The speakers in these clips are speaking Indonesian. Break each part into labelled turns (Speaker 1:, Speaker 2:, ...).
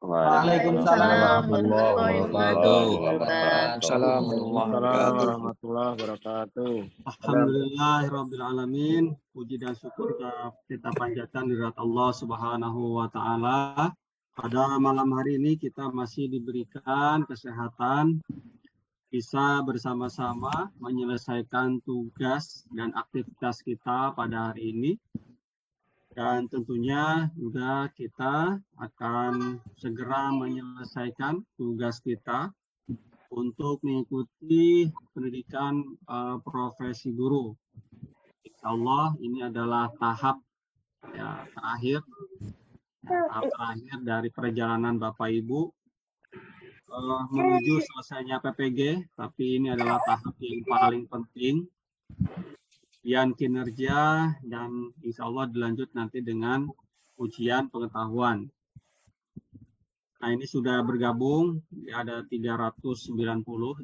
Speaker 1: Waalaikumsalam warahmatullahi wabarakatuh.
Speaker 2: Assalamualaikum warahmatullahi wabarakatuh.
Speaker 3: Alhamdulillahirabbil alamin. Puji dan syukur kita panjatkan kehadirat Allah Subhanahu wa taala. Pada malam hari ini kita masih diberikan kesehatan, bisa bersama-sama menyelesaikan tugas dan aktivitas kita pada hari ini. Dan tentunya juga kita akan segera menyelesaikan tugas kita untuk mengikuti pendidikan profesi guru. Insya Allah ini adalah tahap terakhir dari perjalanan Bapak Ibu menuju selesainya PPG, tapi ini adalah tahap yang paling penting. Ujian kinerja dan insya Allah dilanjut nanti dengan ujian pengetahuan. Nah ini sudah bergabung, ada 390,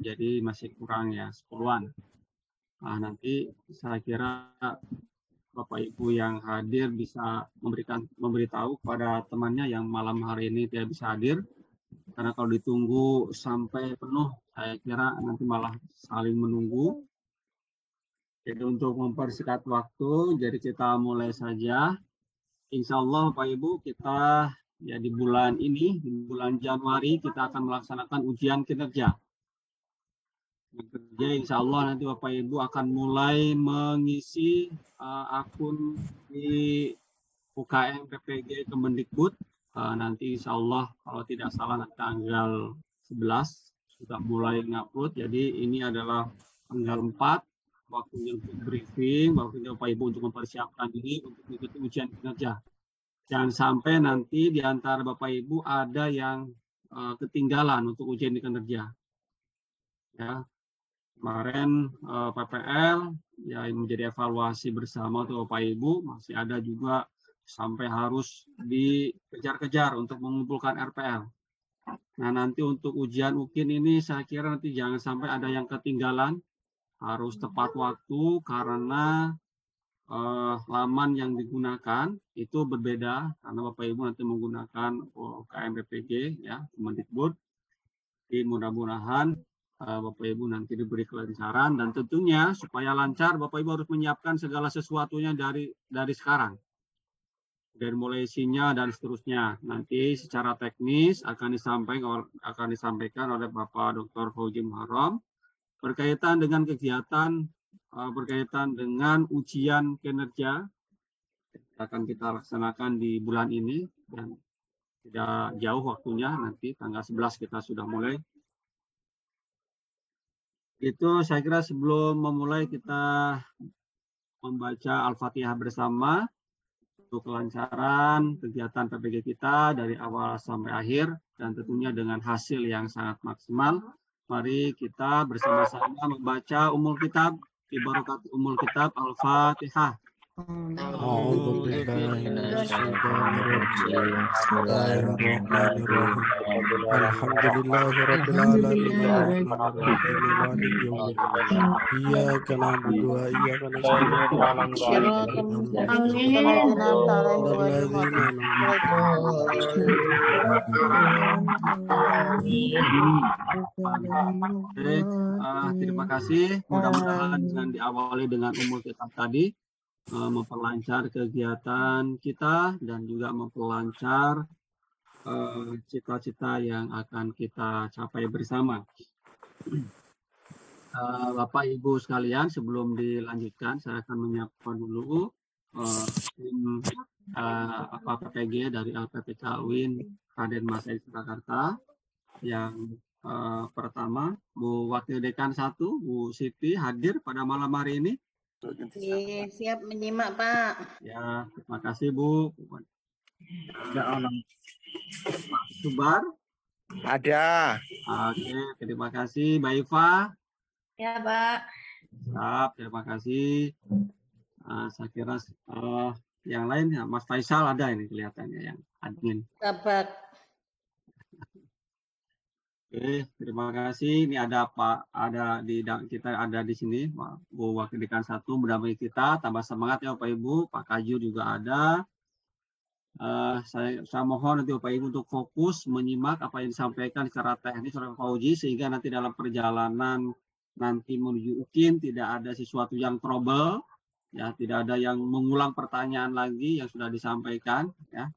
Speaker 3: jadi masih kurang ya 10-an. Nah nanti saya kira Bapak Ibu yang hadir bisa memberitahu kepada temannya yang malam hari ini tidak bisa hadir. Karena kalau ditunggu sampai penuh, saya kira nanti malah saling menunggu. Jadi untuk mempersingkat waktu, jadi kita mulai saja. Insya Allah Bapak Ibu kita ya di bulan ini, di bulan Januari kita akan melaksanakan ujian kinerja. Jadi insya Allah nanti Bapak Ibu akan mulai mengisi akun di UKM PPG Kemendikbud. Nanti insya Allah kalau tidak salah tanggal 11 sudah mulai ngupload. Jadi ini adalah tanggal 4. Waktunya untuk briefing, waktunya Bapak Ibu untuk mempersiapkan diri untuk mengikuti ujian kinerja. Jangan sampai nanti di antara Bapak Ibu ada yang ketinggalan untuk ujian kinerja. Ya, kemarin PPL ya menjadi evaluasi bersama untuk Bapak Ibu, masih ada juga sampai harus dikejar-kejar untuk mengumpulkan RPL. Nah nanti untuk ujian UKIN ini saya kira nanti jangan sampai ada yang ketinggalan. Harus tepat waktu karena laman yang digunakan itu berbeda karena Bapak Ibu nanti menggunakan UKM PPG ya Kemendikbud. Jadi mudah-mudahan Bapak Ibu nanti diberi kelancaran dan tentunya supaya lancar Bapak Ibu harus menyiapkan segala sesuatunya dari sekarang. Dari mulai isinya dan seterusnya. Nanti secara teknis akan disampaikan oleh Bapak Dr. Fauzi Muharram. Berkaitan dengan kegiatan, berkaitan dengan ujian kinerja, akan kita laksanakan di bulan ini, dan tidak jauh waktunya, nanti tanggal 11 kita sudah mulai. Itu saya kira sebelum memulai kita membaca Al-Fatihah bersama, untuk kelancaran kegiatan PPG kita dari awal sampai akhir, dan tentunya dengan hasil yang sangat maksimal. Mari kita bersama-sama membaca Ummul Kitab, Ibarakat Ummul Kitab Al-Fatihah. Terima kasih. Mudah-mudahan dengan diawali dengan Ummul Kitab tadi memperlancar kegiatan kita dan juga memperlancar cita-cita yang akan kita capai bersama. Bapak Ibu sekalian, sebelum dilanjutkan saya akan menyapa dulu tim PPG dari LPPK UIN Raden Mas Edi Surakarta. Yang pertama Bu Wakil Dekan 1 Bu Siti hadir pada malam hari ini.
Speaker 4: Siap menyimak Pak.
Speaker 3: Ya, terima kasih Bu. Ada orang Pak Subar?
Speaker 2: Ada.
Speaker 3: Oke, terima kasih Mbak Iva.
Speaker 4: Ya Pak.
Speaker 3: Siap, terima kasih. Saya kira yang lain ya Mas Faisal ada ini kelihatannya yang admin.
Speaker 4: Sahabat.
Speaker 3: Oke, terima kasih. Ini ada Pak, kita ada di sini, Bu Wakil Dekan 1 mendampingi kita. Tambah semangat ya Bapak Ibu. Pak Kaju juga ada. Saya mohon nanti Bapak Ibu untuk fokus menyimak apa yang disampaikan secara teknis oleh Pak Fauzi, sehingga nanti dalam perjalanan nanti menuju UKIN tidak ada sesuatu yang trouble, ya, tidak ada yang mengulang pertanyaan lagi yang sudah disampaikan, ya.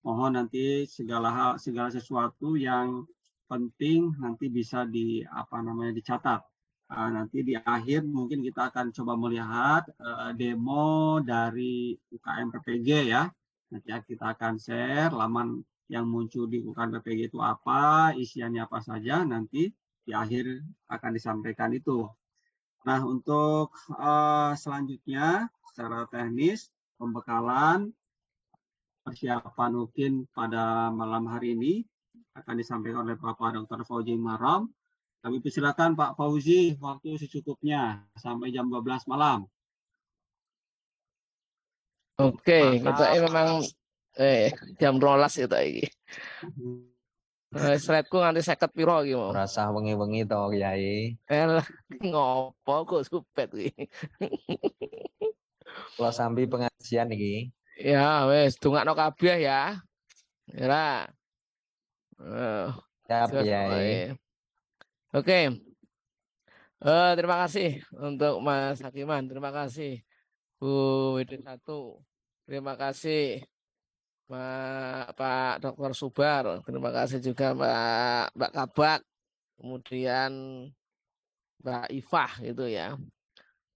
Speaker 3: Mohon nanti segala sesuatu yang penting nanti bisa dicatat. Nanti di akhir mungkin kita akan coba melihat demo dari UKM PPG, ya. Nanti kita akan share laman yang muncul di UKM PPG itu apa, isiannya apa saja, nanti di akhir akan disampaikan itu. Nah, untuk selanjutnya secara teknis pembekalan persiapan UKIN pada malam hari ini akan disampaikan oleh Bapak Dr. Fauzi Maram. Kami persilakan Pak Fauzi, waktu secukupnya sampai jam 12 malam.
Speaker 1: Oke, kita memang jam 12 itu iki. Slide-ku nganti 50 piro iki mau.
Speaker 5: Rasa wengi-wengi to Kyai.
Speaker 1: Ngopo kok supet iki.
Speaker 5: Kula sambi pengajian iki.
Speaker 1: Ya wis dongakno kabeh ya. Ya.
Speaker 5: Siap Kyai.
Speaker 1: Oke. Terima kasih untuk Mas Hakiman, terima kasih Bu WD1. Terima kasih Pak Dr. Subar, terima kasih juga Mbak Kabak, kemudian Mbak Ifah gitu ya.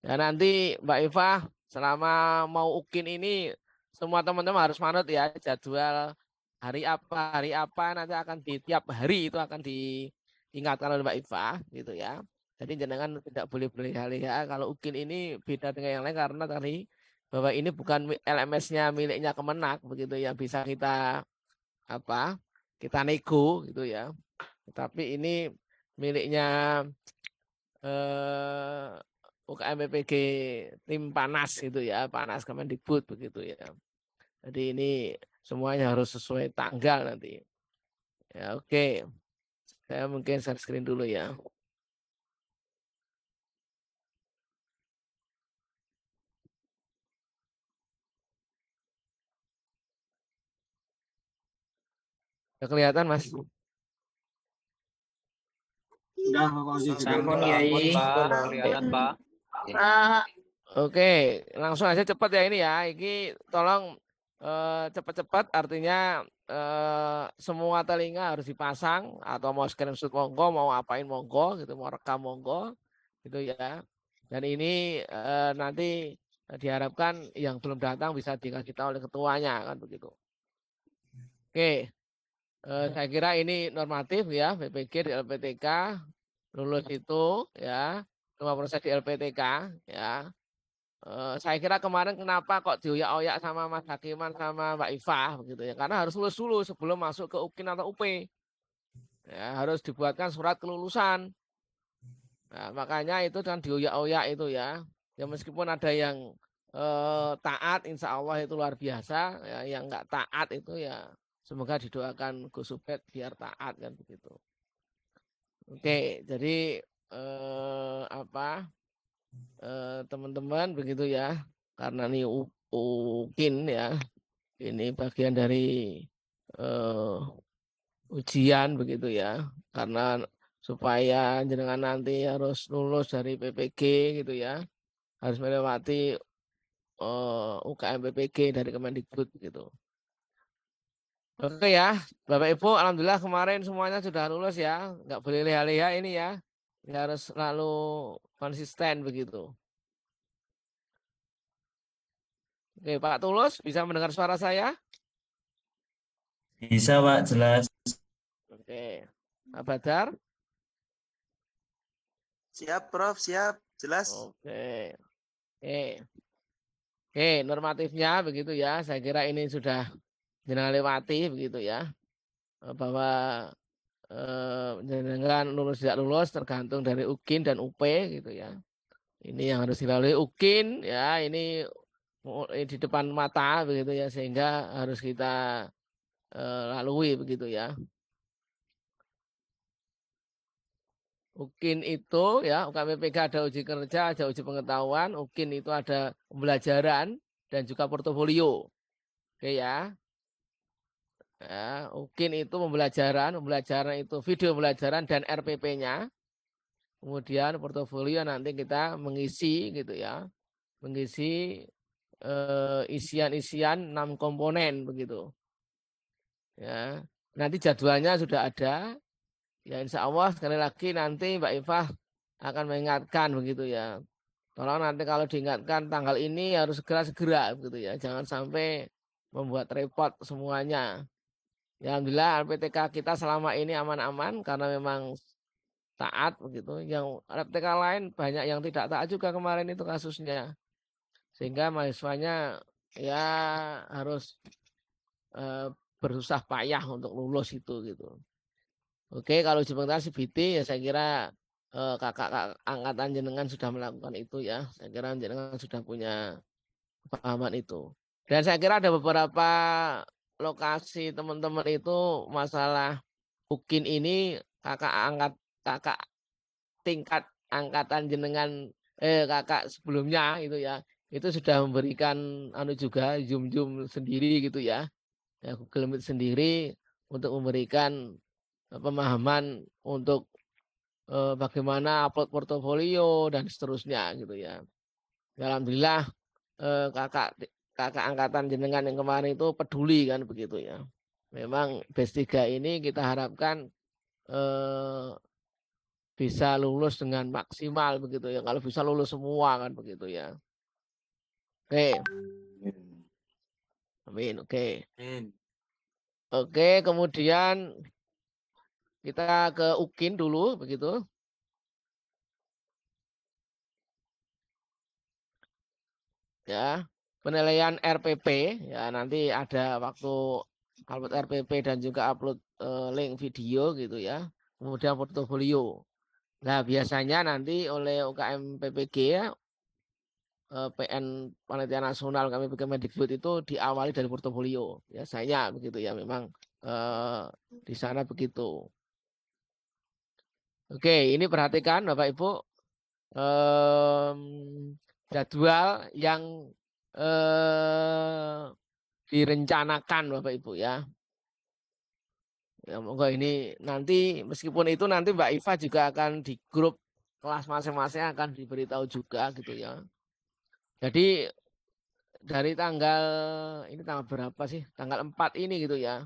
Speaker 1: Ya nanti Mbak Ifah selama mau UKIN ini semua teman-teman harus manut ya jadwal hari apa nanti akan di tiap hari itu akan diingatkan oleh Mbak Ifah gitu ya. Jadi jangan tidak boleh berleha-leha kalau UKIN ini beda dengan yang lain karena tadi bahwa ini bukan LMS-nya miliknya Kemenak begitu yang bisa kita nego gitu ya. Tetapi ini miliknya UKM PPG tim Panas gitu ya, Panas Kemendikbud begitu ya. Jadi ini semuanya harus sesuai tanggal nanti. Ya oke. Saya mungkin share screen dulu ya. Sudah kelihatan Mas?
Speaker 3: Sudah Pak Fauzi.
Speaker 5: Sampun Kyai. Kelihatan Pak.
Speaker 1: Oke, langsung aja cepat ya ini ya. Ini tolong cepat-cepat artinya semua telinga harus dipasang atau mau screenshot monggo, mau apain monggo gitu, mau rekam monggo gitu ya. Dan ini nanti diharapkan yang belum datang bisa dikasih tahu oleh ketuanya kan begitu. Oke. Saya kira ini normatif ya, PPG di LPTK lulus itu ya, semua proses di LPTK ya. Saya kira kemarin kenapa kok dioyak-oyak sama Mas Hakiman sama Mbak Ifah begitu ya, karena harus lulus dulu sebelum masuk ke UKIN atau UP. Ya, harus dibuatkan surat kelulusan. Nah, makanya itu kan dioyak-oyak itu ya. Ya meskipun ada yang taat, insya Allah itu luar biasa. Ya, yang nggak taat itu ya. Semoga didoakan Gus Ubed biar taat kan begitu. Oke, jadi teman-teman begitu ya. Karena ini UKIN ya. Ini bagian dari ujian begitu ya. Karena supaya jenengan nanti harus lulus dari PPG gitu ya. Harus melewati UKM PPG dari Kemendikbud gitu. Oke ya, Bapak Ibu, alhamdulillah kemarin semuanya sudah lulus ya, nggak boleh leha-leha ini ya, harus selalu konsisten begitu. Oke, Pak Tulus, bisa mendengar suara saya?
Speaker 6: Bisa Pak, jelas.
Speaker 1: Oke, Pak Badar?
Speaker 7: Siap Prof, siap, jelas.
Speaker 1: Oke, normatifnya begitu ya, saya kira ini sudah jenengan lewati begitu ya, bahwa jenengan lulus tidak lulus tergantung dari UKIN dan UP gitu ya. Ini yang harus dilalui UKIN ya, ini di depan mata begitu ya, sehingga harus kita lalui begitu ya. UKIN itu ya, UKM PPG ada uji kerja, ada uji pengetahuan, UKIN itu ada pembelajaran dan juga portofolio. Oke ya. Ya, UKIN itu pembelajaran itu video pembelajaran dan RPP-nya. Kemudian portofolio nanti kita mengisi gitu ya. Mengisi isian-isian 6 komponen begitu. Ya. Nanti jadwalnya sudah ada. Ya insya Allah sekali lagi nanti Mbak Ifah akan mengingatkan begitu ya. Tolong nanti kalau diingatkan tanggal ini harus segera begitu ya. Jangan sampai membuat repot semuanya. Ya alhamdulillah LPTK kita selama ini aman-aman karena memang taat begitu. Yang LPTK lain banyak yang tidak taat juga kemarin itu kasusnya. Sehingga mahasiswanya ya harus bersusah payah untuk lulus itu gitu. Oke, kalau uji pengetahuan CBT ya saya kira kakak angkatan jenengan sudah melakukan itu ya. Saya kira jenengan sudah punya pemahaman itu. Dan saya kira ada beberapa lokasi teman-teman itu masalah UKIN ini kakak tingkat angkatan jenengan kakak sebelumnya itu ya. Itu sudah memberikan juga Zoom sendiri gitu ya. Ya Google Meet sendiri untuk memberikan pemahaman untuk bagaimana upload portofolio dan seterusnya gitu ya. Alhamdulillah kakak angkatan jenengan yang kemarin itu peduli kan begitu ya. Memang BES 3 ini kita harapkan bisa lulus dengan maksimal begitu ya. Kalau bisa lulus semua kan begitu ya. Oke. Amin. Oke. Oke, kemudian kita ke UKIN dulu begitu. Ya, penilaian RPP ya nanti ada waktu upload RPP dan juga upload link video gitu ya. Kemudian portofolio. Nah, biasanya nanti oleh UKM PPG ya PN Panitia Nasional kami Kemendikbud itu diawali dari portofolio. Biasanya begitu ya memang di sana begitu. Oke, ini perhatikan Bapak Ibu jadwal yang direncanakan Bapak Ibu ya. Ya monggo ini nanti meskipun itu nanti Mbak Iva juga akan di grup kelas masing-masing akan diberitahu juga gitu ya. Jadi dari tanggal ini tanggal berapa sih? Tanggal 4 ini gitu ya.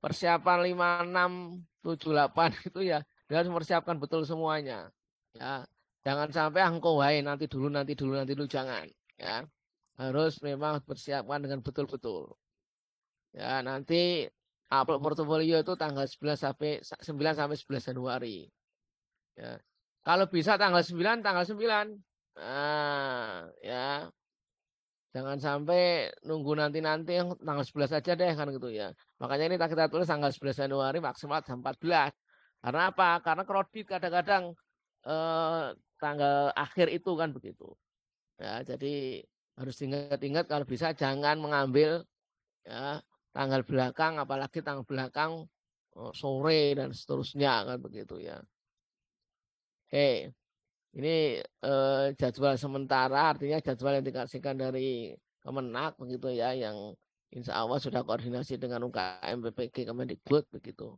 Speaker 1: Persiapan 5, 6, 7, 8 itu ya harus mempersiapkan betul semuanya. Ya. Jangan sampai engkau wae nanti dulu jangan ya. Harus memang persiapkan dengan betul-betul. Ya, nanti upload portofolio itu tanggal 9 sampai 11 Januari. Ya. Kalau bisa tanggal 9. Nah, ya. Jangan sampai nunggu nanti tanggal 11 aja deh kan gitu ya. Makanya ini kita tulis tanggal 11 Januari maksimal jam 14. Karena apa? Karena kredit kadang-kadang tanggal akhir itu kan begitu. Ya, jadi harus ingat-ingat kalau bisa jangan mengambil ya tanggal belakang, apalagi tanggal belakang sore dan seterusnya kan begitu ya. Oke. Ini jadwal sementara, artinya jadwal yang dikasihkan dari Kemenak begitu ya, yang insya Allah sudah koordinasi dengan UKM PPG Kemendikbud begitu.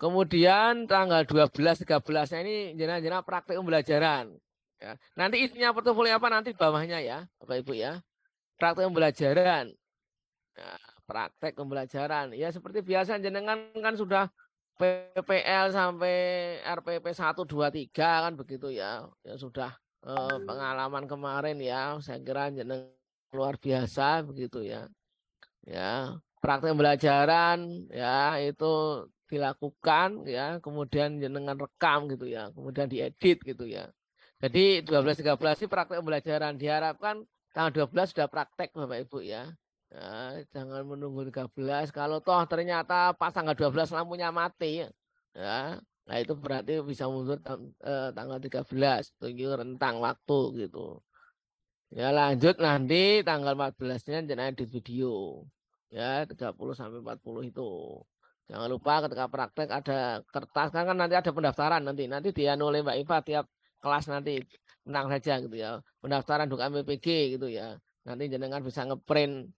Speaker 1: Kemudian tanggal 12-13-nya ini jenah-jenah praktik pembelajaran. Ya. Nanti isinya portofolio apa nanti bawahnya ya, Bapak Ibu ya. Praktik pembelajaran. Ya, praktek pembelajaran. Ya seperti biasa jenengan kan sudah PPL sampai RPP 1, 2, 3 kan begitu ya. Ya sudah pengalaman kemarin ya. Saya kira jenengan luar biasa begitu ya. Ya, praktek pembelajaran ya itu dilakukan ya, kemudian jenengan rekam gitu ya, kemudian diedit gitu ya. Jadi 12-13 ini praktek pembelajaran, diharapkan tanggal 12 sudah praktek Bapak Ibu ya. Ya, jangan menunggu 13. Kalau toh ternyata pas tanggal 12 lampunya mati, ya, nah itu berarti bisa mundur tanggal 13, tunggu rentang waktu gitu. Ya lanjut nanti tanggal 14-nya jenengan di video. Ya 30-40 itu. Jangan lupa ketika praktek ada kertas kan nanti ada pendaftaran nanti dianu oleh Mbak Iva tiap kelas nanti tenang saja gitu ya. Pendaftaran UKM PPG gitu ya. Nanti jenengan bisa ngeprint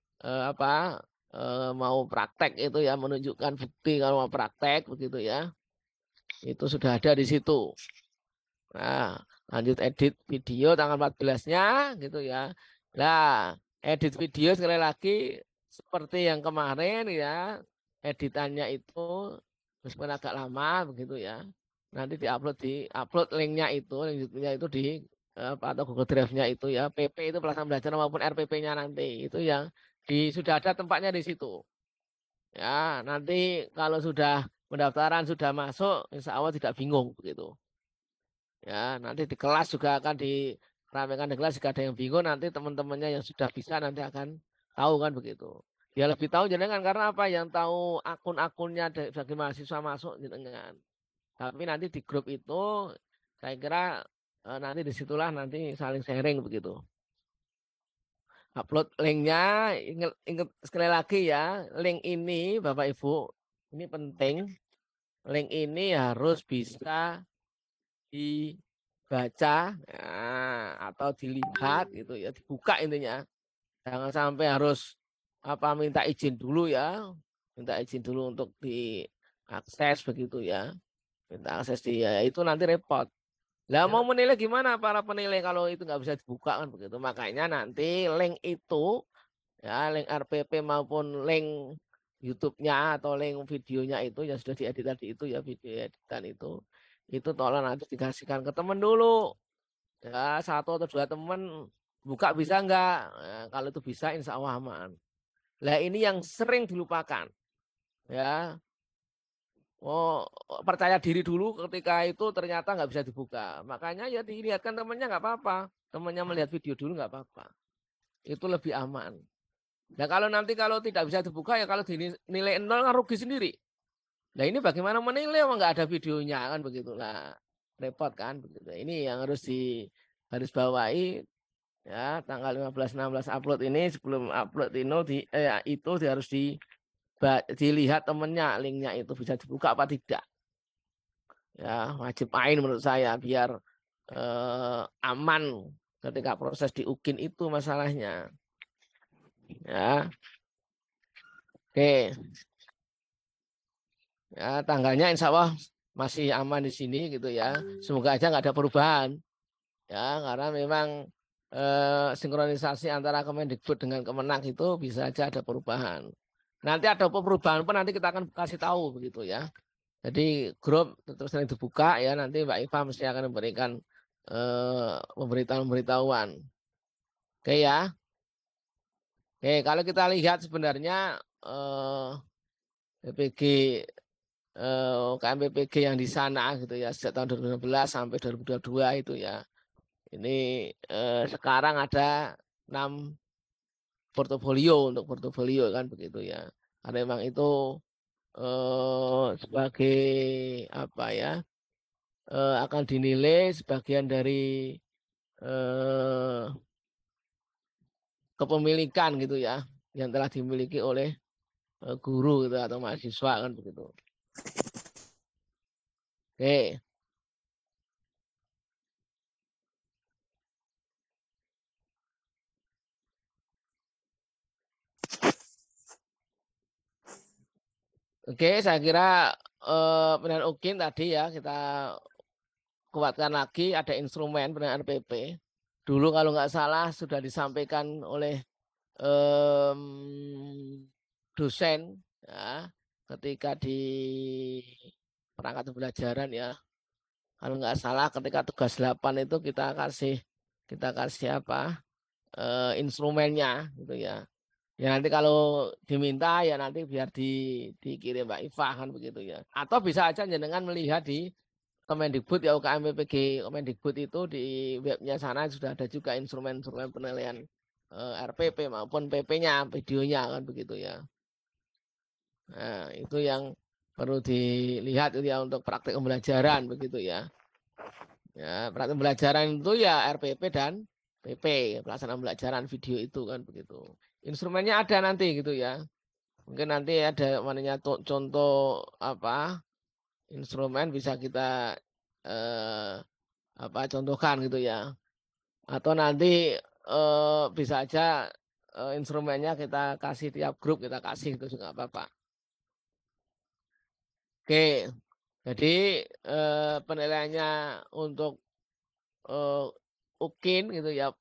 Speaker 1: mau praktek itu ya, menunjukkan bukti kalau mau praktek begitu ya. Itu sudah ada di situ. Nah, lanjut edit video tanggal 14-nya gitu ya. Nah, edit video sekali lagi seperti yang kemarin ya, editannya itu meskipun agak lama begitu ya. Nanti diupload linknya itu, link YouTube-nya itu di atau Google Drive-nya itu ya, PP itu pelaksanaan belajar maupun RPP-nya nanti itu yang sudah ada tempatnya di situ. Ya, nanti kalau sudah pendaftaran sudah masuk, insya Allah tidak bingung begitu. Ya, nanti di kelas juga akan diramaikan di kelas jika ada yang bingung nanti teman-temannya yang sudah bisa nanti akan tahu kan begitu. Ya lebih tahu jenengan karena apa yang tahu akun-akunnya bagi mahasiswa masuk jenengan. Tapi nanti di grup itu saya kira nanti disitulah nanti saling sharing begitu. Upload linknya, ingat sekali lagi ya, link ini Bapak Ibu ini penting. Link ini harus bisa dibaca atau dilihat gitu ya, dibuka intinya. Jangan sampai harus minta izin dulu ya, minta izin dulu untuk diakses begitu ya, minta akses dia itu nanti repot. Lah mau menilai gimana para penilai kalau itu nggak bisa dibuka kan begitu. Makanya nanti link itu ya, link RPP maupun link YouTube-nya atau link videonya itu yang sudah diedit tadi itu ya, video editan itu tolong nanti dikasihkan ke teman dulu ya, 1 atau 2 teman buka bisa enggak. Nah, kalau itu bisa insya Allah aman. Lah ini yang sering dilupakan ya. Oh, percaya diri dulu ketika itu ternyata nggak bisa dibuka. Makanya ya dilihatkan temannya nggak apa-apa. Temannya melihat video dulu nggak apa-apa. Itu lebih aman. Nah kalau nanti kalau tidak bisa dibuka ya kalau dinilai 0 kan rugi sendiri. Nah ini bagaimana menilai kalau nggak ada videonya kan begitu. Nah repot kan begitu. Ini yang harus digarisbawahi ya, tanggal 15-16 upload ini, sebelum upload itu harus dilihat temennya, linknya itu bisa dibuka apa tidak. Ya wajib main menurut saya biar aman ketika proses di UKIN itu masalahnya. Ya. Oke. Ya, tanggalnya insya Allah masih aman di sini gitu ya. Semoga aja nggak ada perubahan. Ya, karena memang sinkronisasi antara Kemendikbud dengan Kemenak itu bisa aja ada perubahan. Nanti ada perubahan pun nanti kita akan kasih tahu begitu ya. Jadi grup terus sering dibuka ya, nanti Mbak Iva mesti akan memberikan pemberitahuan. Oke ya. Oke, kalau kita lihat sebenarnya PPG UKM PPG yang di sana gitu ya sejak tahun 2016 sampai 2022 itu ya. Ini sekarang ada 6 portofolio untuk portofolio kan begitu ya. Karena memang itu sebagai apa ya, akan dinilai sebagian dari kepemilikan gitu ya yang telah dimiliki oleh guru gitu atau mahasiswa kan begitu. Oke. Oke, saya kira penilaian UKIN tadi ya kita kuatkan lagi, ada instrumen penilaian RPP. Dulu kalau nggak salah sudah disampaikan oleh dosen ya, ketika di perangkat pembelajaran ya. Kalau nggak salah ketika tugas 8 itu kita kasih apa instrumennya gitu ya. Ya nanti kalau diminta ya nanti biar dikirim Mbak Iva kan begitu ya. Atau bisa aja jenengan melihat di Kemendikbud ya, UKM PPG Kemendikbud itu di webnya sana sudah ada juga instrumen-instrumen penilaian RPP maupun PP-nya, videonya kan begitu ya. Nah, itu yang perlu dilihat itu ya untuk praktek pembelajaran begitu ya. Ya, praktek pembelajaran itu ya RPP dan PP, pelaksanaan pembelajaran video itu kan begitu. Instrumennya ada nanti gitu ya. Mungkin nanti ada mananya contoh apa instrumen bisa kita contohkan gitu ya. Atau nanti bisa aja instrumennya kita kasih tiap grup, kita kasih itu juga apa-apa. Oke, jadi penilaiannya untuk UKIN gitu ya,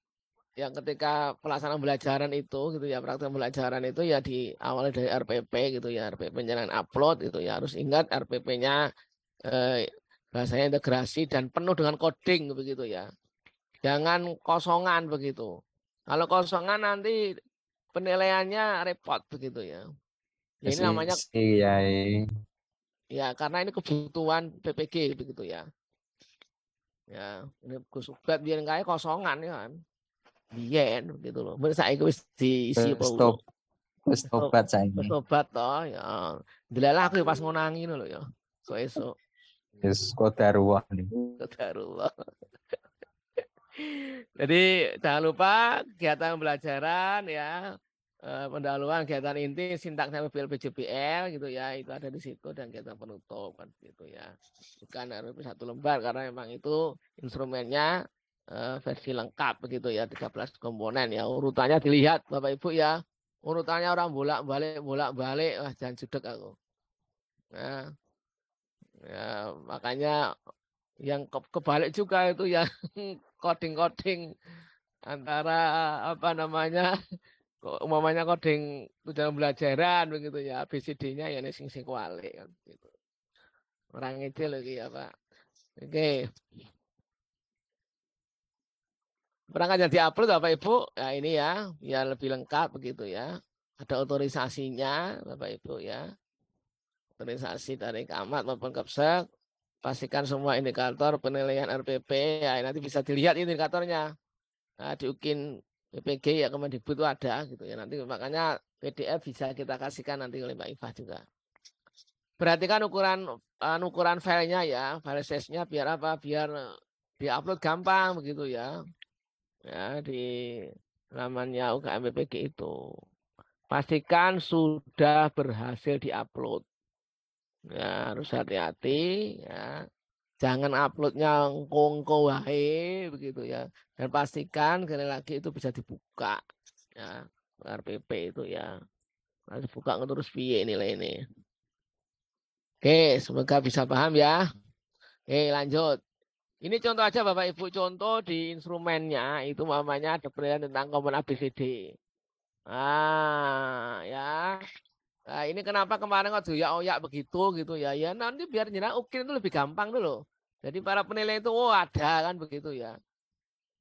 Speaker 1: yang ketika pelaksanaan pembelajaran itu gitu ya, praktek pembelajaran itu ya diawali dari RPP gitu ya, RPP jangan upload gitu ya, harus ingat RPP-nya bahasanya integrasi dan penuh dengan coding begitu ya, jangan kosongan begitu. Kalau kosongan nanti penilaiannya repot begitu ya. Ya ini namanya
Speaker 5: Kiai.
Speaker 1: ya karena ini kebutuhan PPG begitu ya. Ya, ini Gus Ubat biar kayak kosongan ya kan. Biyen gitu loh. Mun saiki wis diisi apa
Speaker 5: Stop. Tobat saya
Speaker 1: wis
Speaker 5: ini.
Speaker 1: tobat toh ya. Delalah aku pas ngonangi ngono lho ya. Esuk
Speaker 5: Yes, kodarullah nih.
Speaker 1: qadarullah. Jadi jangan lupa kegiatan pembelajaran ya, pendahuluan kegiatan inti sintak sampai PLPJPL gitu ya, itu ada di situ dan kegiatan penutup kan gitu ya. Bukan harus satu lembar karena memang itu instrumennya versi lengkap begitu ya, 13 komponen ya. Urutannya dilihat Bapak Ibu ya. Urutannya orang bolak-balik wah jangan judek aku. Nah, ya makanya yang kebalik juga itu ya coding-coding antara apa namanya umpamanya coding tujuan pembelajaran begitu ya, ABCD-nya ya sing kuali kan gitu. Orang itu lagi ya Pak. Oke. Perangkat yang diupload Bapak Ibu, ya ini ya, biar lebih lengkap begitu ya. Ada otorisasinya Bapak Ibu ya. Otorisasi dari Camat maupun Kepsek. Pastikan semua indikator penilaian RPP, ya nanti bisa dilihat indikatornya. Nah, di UKIN PPG ya Kemendikbud itu ada gitu ya. Nanti makanya PDF bisa kita kasihkan nanti oleh Mbak Iva juga. Perhatikan ukuran filenya ya, file size-nya biar apa? Biar diupload gampang begitu ya. Ya di namanya UKM PPG itu. Pastikan sudah berhasil diupload. Ya, harus hati-hati ya. Jangan uploadnya ngko wae begitu ya. Dan pastikan sekali lagi itu bisa dibuka ya. RPP itu ya. Harus buka terus piye nilai ini. Oke, semoga bisa paham ya. Oke, lanjut. Ini contoh aja Bapak Ibu, contoh di instrumennya itu namanya ada penilaian tentang komponen ABCD. Ah, ya. Nah, ini kenapa kemarin kok oyak begitu gitu ya. Ya nanti biar nyerah UKIN itu lebih gampang dulu. Jadi para penilai itu ada kan begitu ya.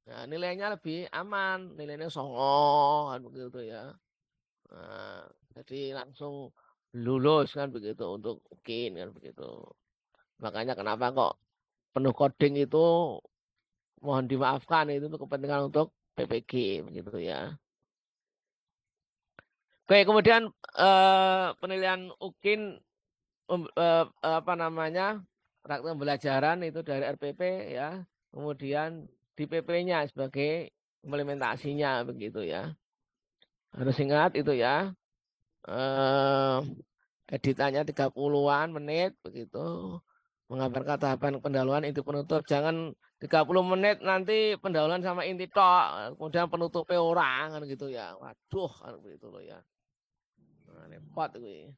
Speaker 1: Nah, nilainya lebih aman, nilainya songo kan begitu ya. Nah, jadi langsung lulus kan begitu untuk UKIN kan begitu. Makanya kenapa kok penuh coding itu mohon dimaafkan itu untuk kepentingan untuk PPG begitu ya. Oke, kemudian penilaian UKIN apa namanya praktek pembelajaran itu dari RPP ya, kemudian di PP-nya sebagai implementasinya begitu ya. Harus ingat itu ya. Editannya 30-an menit begitu. Mengabarkan tahapan pendahuluan inti penutup. Jangan 30 menit nanti pendahuluan sama inti tok, kemudian penutupnya orang kan gitu ya. Waduh kan begitu loh ya. Nah, repot gue.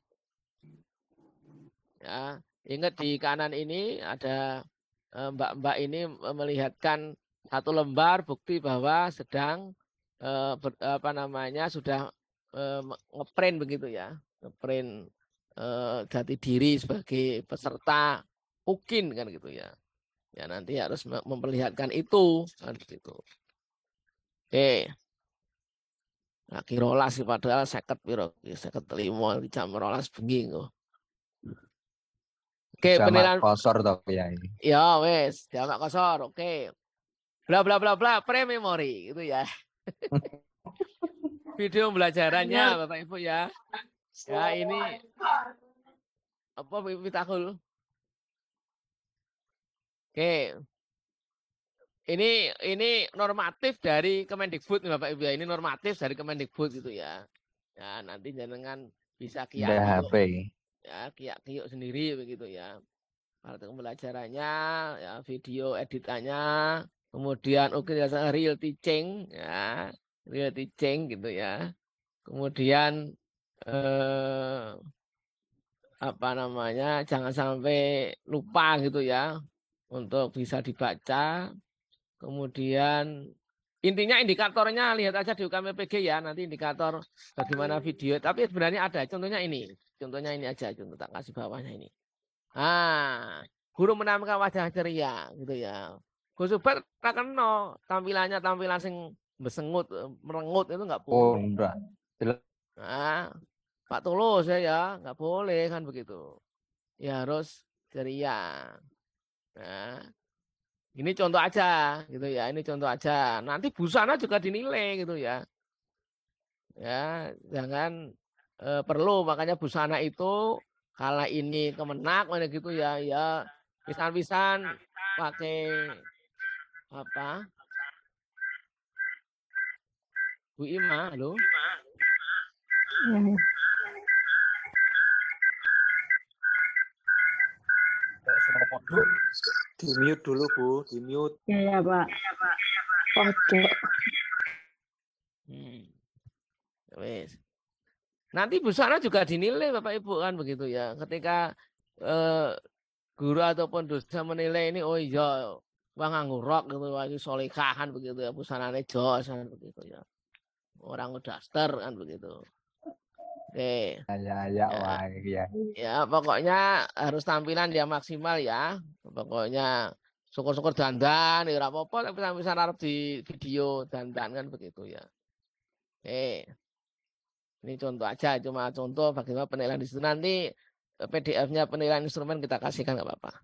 Speaker 1: Ya, ingat di kanan ini ada mbak-mbak ini melihatkan satu lembar bukti bahwa sedang apa namanya sudah ngeprint begitu ya, ngeprint jati diri sebagai peserta UKIN kan gitu ya. Ya nanti harus memperlihatkan itu kan gitu. Oke. Nah, kirolas sih padahal 55 jam rolas bengi kok. Oke, penilaian
Speaker 5: kosor toh Kiai.
Speaker 1: ya wes, jamak kosor. Oke. Bla bla bla bla pre-memory gitu ya. Video pembelajarannya Bapak Ibu ya. Ya ini apa Miftahul? Oke. Ini normatif dari Kemendikbud Bapak Ibu ya. Ini normatif dari Kemendikbud gitu ya. Ya nanti jangan bisa kiak-kiuk. Ya kiak-kiuk sendiri begitu ya. Praktek pembelajarannya, ya video editannya, kemudian real teaching ya, real teaching gitu ya. Kemudian apa namanya, jangan sampai lupa gitu ya untuk bisa dibaca. Kemudian intinya indikatornya lihat aja di UKMPG ya, nanti indikator bagaimana video. Tapi sebenarnya ada, contohnya ini aja, contoh tak kasih bawahnya ini. Guru menampilkan wajah ceria gitu ya. Gus Subhat tak kena tampilan sing besengut, merengut itu nggak
Speaker 5: Oh,
Speaker 1: boleh.
Speaker 5: enggak.
Speaker 1: Nah, Pak Tulus ya, nggak boleh kan begitu. Ya harus ceria. Nah, ini contoh aja gitu ya. Ini contoh aja. Nanti busana juga dinilai gitu ya. Ya, jangan perlu makanya busana itu kalau ini Kemenak mana gitu ya, ya pisan-pisan pakai apa? Bu Ima, halo.
Speaker 7: Di mute dulu Bu, di mute.
Speaker 4: Iya, Pak. Oke.
Speaker 1: Wes. Nanti busana juga dinilai Bapak Ibu kan begitu ya. Ketika guru ataupun dosen menilai ini, oh iya, wah nganggo rok gitu, wah ini solekahan begitu ya, busananya jos kan begitu ya. Orang daster kan begitu. Oke.
Speaker 5: Ya, wah, ya.
Speaker 1: Ya pokoknya harus tampilan dia maksimal ya. Pokoknya syukur-syukur dandan, ya apa-apa, tapi bisa harap di video dandan kan begitu ya. Oke. Ini contoh aja, cuma contoh bagaimana penilaian di situ. Nanti PDF-nya penilaian instrumen kita kasihkan nggak apa-apa.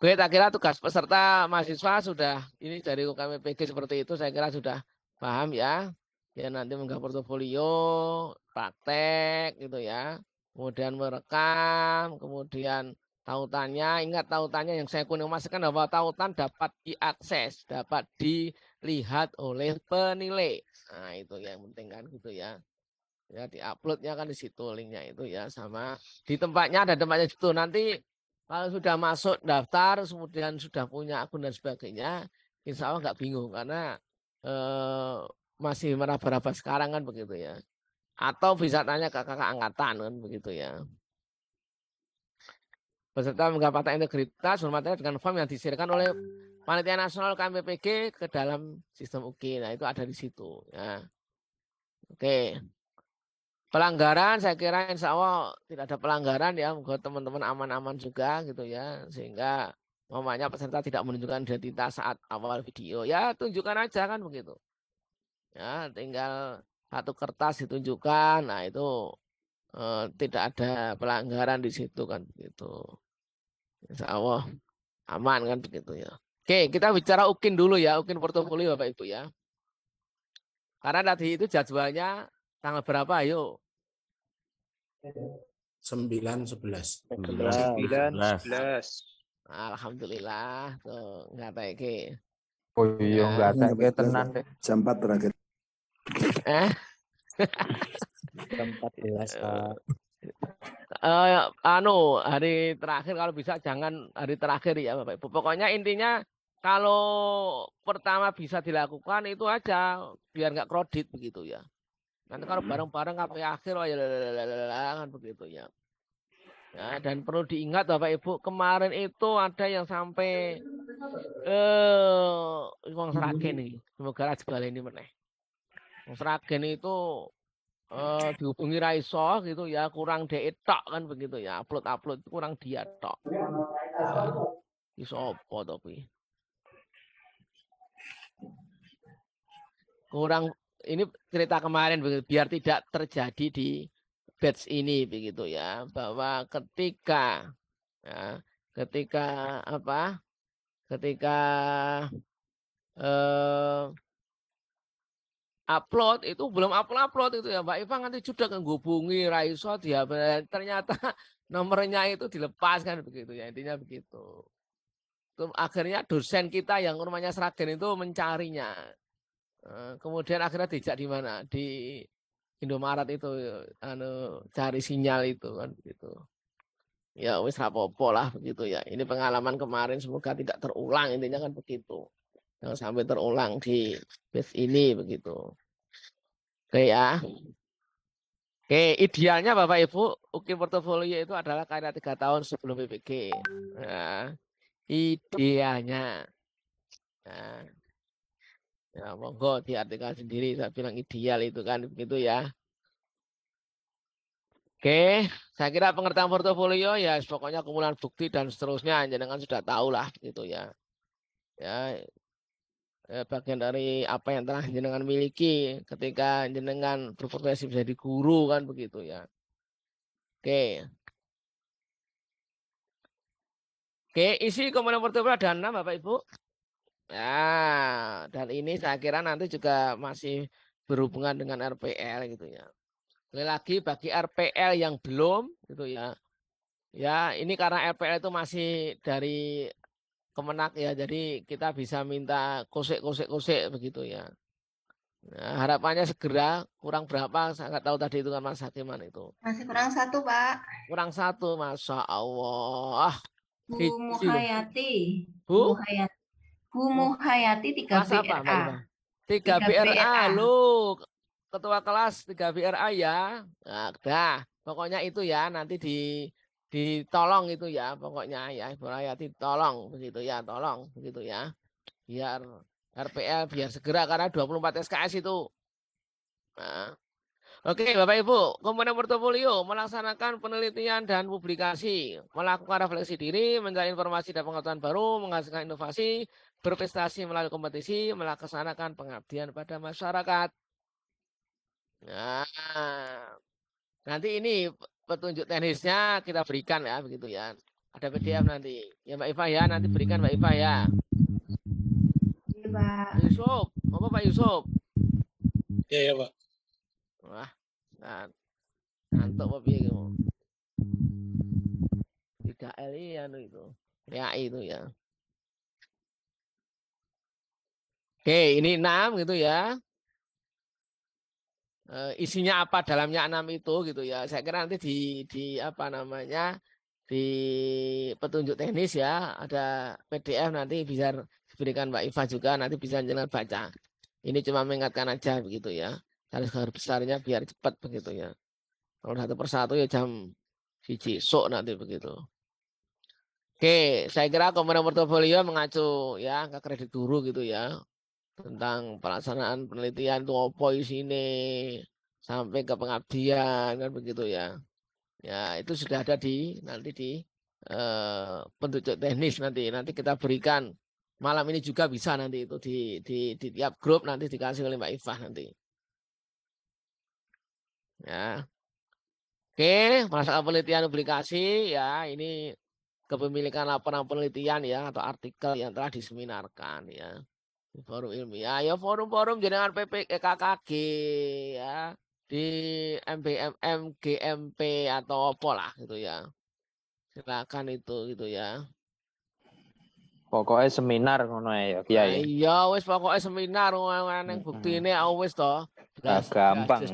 Speaker 1: Gue tak kira tugas peserta mahasiswa sudah ini dari UKMPG seperti itu, saya kira sudah paham ya. Ya nanti menggah portofolio, praktek gitu ya. Kemudian merekam, kemudian tautannya, ingat tautannya yang saya konfirmasikan bahwa tautan dapat diakses, dapat dilihat oleh penilai. Nah, itu yang penting kan gitu ya. Ya diuploadnya kan di situ linknya itu ya, sama di tempatnya ada tempatnya situ. Nanti kalau sudah masuk daftar, kemudian sudah punya akun dan sebagainya, insya Allah nggak bingung karena masih meraba-raba sekarang kan begitu ya. Atau bisa tanya ke kakak angkatan kan begitu ya. Beserta mendapatkan integritas hormatnya dengan form yang disediakan oleh Panitia Nasional KMPPG ke dalam sistem UK. Nah itu ada di situ ya. Oke. Pelanggaran saya kira insya Allah tidak ada pelanggaran ya. Moga teman-teman aman-aman juga gitu ya. Sehingga mamanya peserta tidak menunjukkan identitas saat awal video. Ya tunjukkan aja kan begitu. Ya tinggal satu kertas ditunjukkan. Nah itu tidak ada pelanggaran di situ kan begitu. Insya Allah aman kan begitu ya. Oke, kita bicara UKIN dulu ya, UKIN portofolio Bapak Ibu ya. Karena tadi itu jadwalnya tanggal berapa? Ayo.
Speaker 2: 9/11.
Speaker 7: 9/11.
Speaker 1: Alhamdulillah tuh nggak taike.
Speaker 5: Oh iya, enggak ada kayak tenan deh.
Speaker 2: Jam 4 terakhir.
Speaker 5: Jam 14, Pak.
Speaker 1: Hari terakhir kalau bisa jangan hari terakhir ya Bapak Ibu. Pokoknya intinya kalau pertama bisa dilakukan itu aja biar nggak kredit begitu ya. Nanti kalau bareng-bareng sampai akhir oh ya kan begitu ya. Ya, dan perlu diingat Bapak Ibu, kemarin itu ada yang sampai Wong Sragen nih. Semoga aja balik ini meneh. Wong Sragen itu dihubungi Raiso gitu ya, kurang DE tok kan begitu ya, upload kurang dia tok. Iso apa to kuwi? Kurang ini cerita kemarin begitu, biar tidak terjadi di batch ini begitu ya, bahwa ketika upload itu belum upload itu ya Mbak Iva nanti sudah menghubungi Raiso dia ternyata nomornya itu dilepaskan begitu ya, intinya begitu. Itu akhirnya dosen kita yang rumahnya Sragen itu mencarinya. Kemudian akhirnya dijak di mana? Di Indomaret itu cari sinyal itu kan begitu. Ya wis rapopo lah begitu ya. Ini pengalaman kemarin semoga tidak terulang, intinya kan begitu. Jangan sampai terulang di batch ini begitu. Oke ya. Oke, idealnya Bapak Ibu, UKIM portofolio itu adalah karya 3 tahun sebelum PPG. Nah, idealnya. Nah, ya, monggo diartikan sendiri, saya bilang ideal itu kan begitu ya. Oke, saya kira pengertian portofolio ya pokoknya kumpulan bukti dan seterusnya, jenengan sudah tahu lah gitu ya. Ya, bagian dari apa yang telah jenengan miliki ketika jenengan berprofesi menjadi guru kan begitu ya. Oke. Oke, isi komponen portofolio ada 6 Bapak Ibu. Ya, dan ini saya kira nanti juga masih berhubungan dengan RPL gitu ya. Sekali lagi bagi RPL yang belum gitu ya. Ya, ini karena RPL itu masih dari Kemenak ya. Jadi kita bisa minta kosek begitu ya. Nah, harapannya segera kurang berapa saya nggak tahu tadi itu kan Mas Hakiman itu.
Speaker 6: Masih kurang 1, Pak.
Speaker 1: Kurang 1, Masya Allah.
Speaker 6: Bu
Speaker 1: Hiji loh.
Speaker 6: Muhayati.
Speaker 1: Bu?
Speaker 6: Bu Muhayati 3
Speaker 1: Kelas apa Mbak
Speaker 6: BRA.
Speaker 1: Iva? 3 BRA lu. Ketua kelas 3 BRA ya. Nah, dah. Pokoknya itu ya nanti ditolong itu ya pokoknya ya Ibu Hayati tolong begitu ya, tolong begitu ya. Biar RPL biar segera karena 24 SKS itu. Nah. Oke Bapak Ibu, komponen portofolio melaksanakan penelitian dan publikasi, melakukan refleksi diri, mencari informasi dan pengetahuan baru, menghasilkan inovasi, berprestasi melalui kompetisi, melaksanakan pengabdian pada masyarakat. Nah, nanti ini petunjuk teknisnya kita berikan ya begitu ya. Ada PDF nanti. Ya Mbak Iva ya, nanti berikan Mbak Iva ya.
Speaker 6: Iya, Pak.
Speaker 1: Yusuf, apa Pak Yusuf?
Speaker 2: Iya, Pak.
Speaker 1: Wah, nah, ngantuk apa piye kamu? 3L itu. Ya itu ya. Oke, ini 6 gitu ya. Isinya apa dalamnya 6 itu gitu ya. Saya kira nanti di apa namanya? Di petunjuk teknis ya, ada PDF nanti bisa diberikan Mbak Iva juga nanti bisa jangan baca. Ini cuma mengingatkan aja begitu ya. Garis besarnya biar cepat begitu ya. Kalau satu persatu ya jam 1 sok nanti begitu. Oke, saya kira komponen portofolio mengacu ya ke kredit guru gitu ya. Tentang pelaksanaan penelitian itu apa sini sampai ke pengabdian kan begitu ya. Ya, itu sudah ada nanti di petunjuk teknis nanti kita berikan malam ini juga bisa nanti itu di tiap grup nanti dikasih oleh Mbak Ifah nanti. Ya. Oke, masalah penelitian publikasi ya ini kepemilikan laporan penelitian ya atau artikel yang telah diseminarkan ya. Di forum ilmiah ya forum-forum jaringan KKG ya di MBMM, GMP atau apa lah gitu ya. Silakan itu gitu ya.
Speaker 5: Pokoknya seminar ngono ya Kiai.
Speaker 1: Iya wis pokoknya seminar nang buktine wis to.
Speaker 5: Gampang.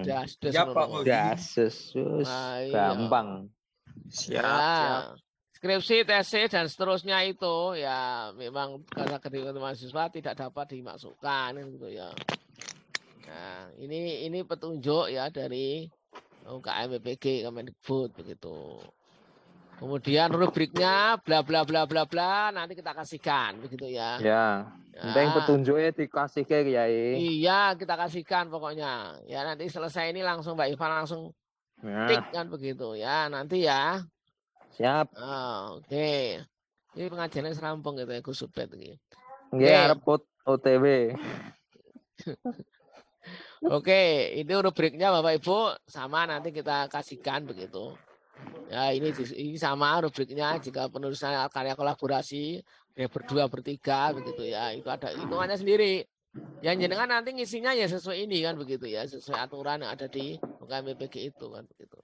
Speaker 7: Ya Pak Kodi.
Speaker 5: Dases, gampang.
Speaker 7: Siap.
Speaker 1: Skripsi, tesis dan seterusnya itu ya memang karena ketika mahasiswa tidak dapat dimasukkan gitu ya. Nah, ini petunjuk ya dari UKM BPG Kemendikbud begitu. Kemudian rubriknya bla bla bla bla bla nanti kita kasihkan begitu ya.
Speaker 5: Ya. Penting petunjuknya dikasih ke Kiai.
Speaker 1: Iya, kita kasihkan pokoknya. Ya nanti selesai ini langsung Mbak Ivan langsung tik kan begitu ya. Nanti ya.
Speaker 5: Siap.
Speaker 1: Oke. Ini pengajiannya serampung gitu ya Gus Subet iki.
Speaker 5: Nggih arep OTW.
Speaker 1: Oke, ini rubriknya Bapak Ibu sama nanti kita kasihkan begitu. Ya ini sama rubriknya jika penulisan karya kolaborasi ya berdua bertiga begitu ya itu ada hitungannya sendiri. Yang jenengan nanti ngisinya ya sesuai ini kan begitu ya sesuai aturan yang ada di UKM BPG itu kan begitu.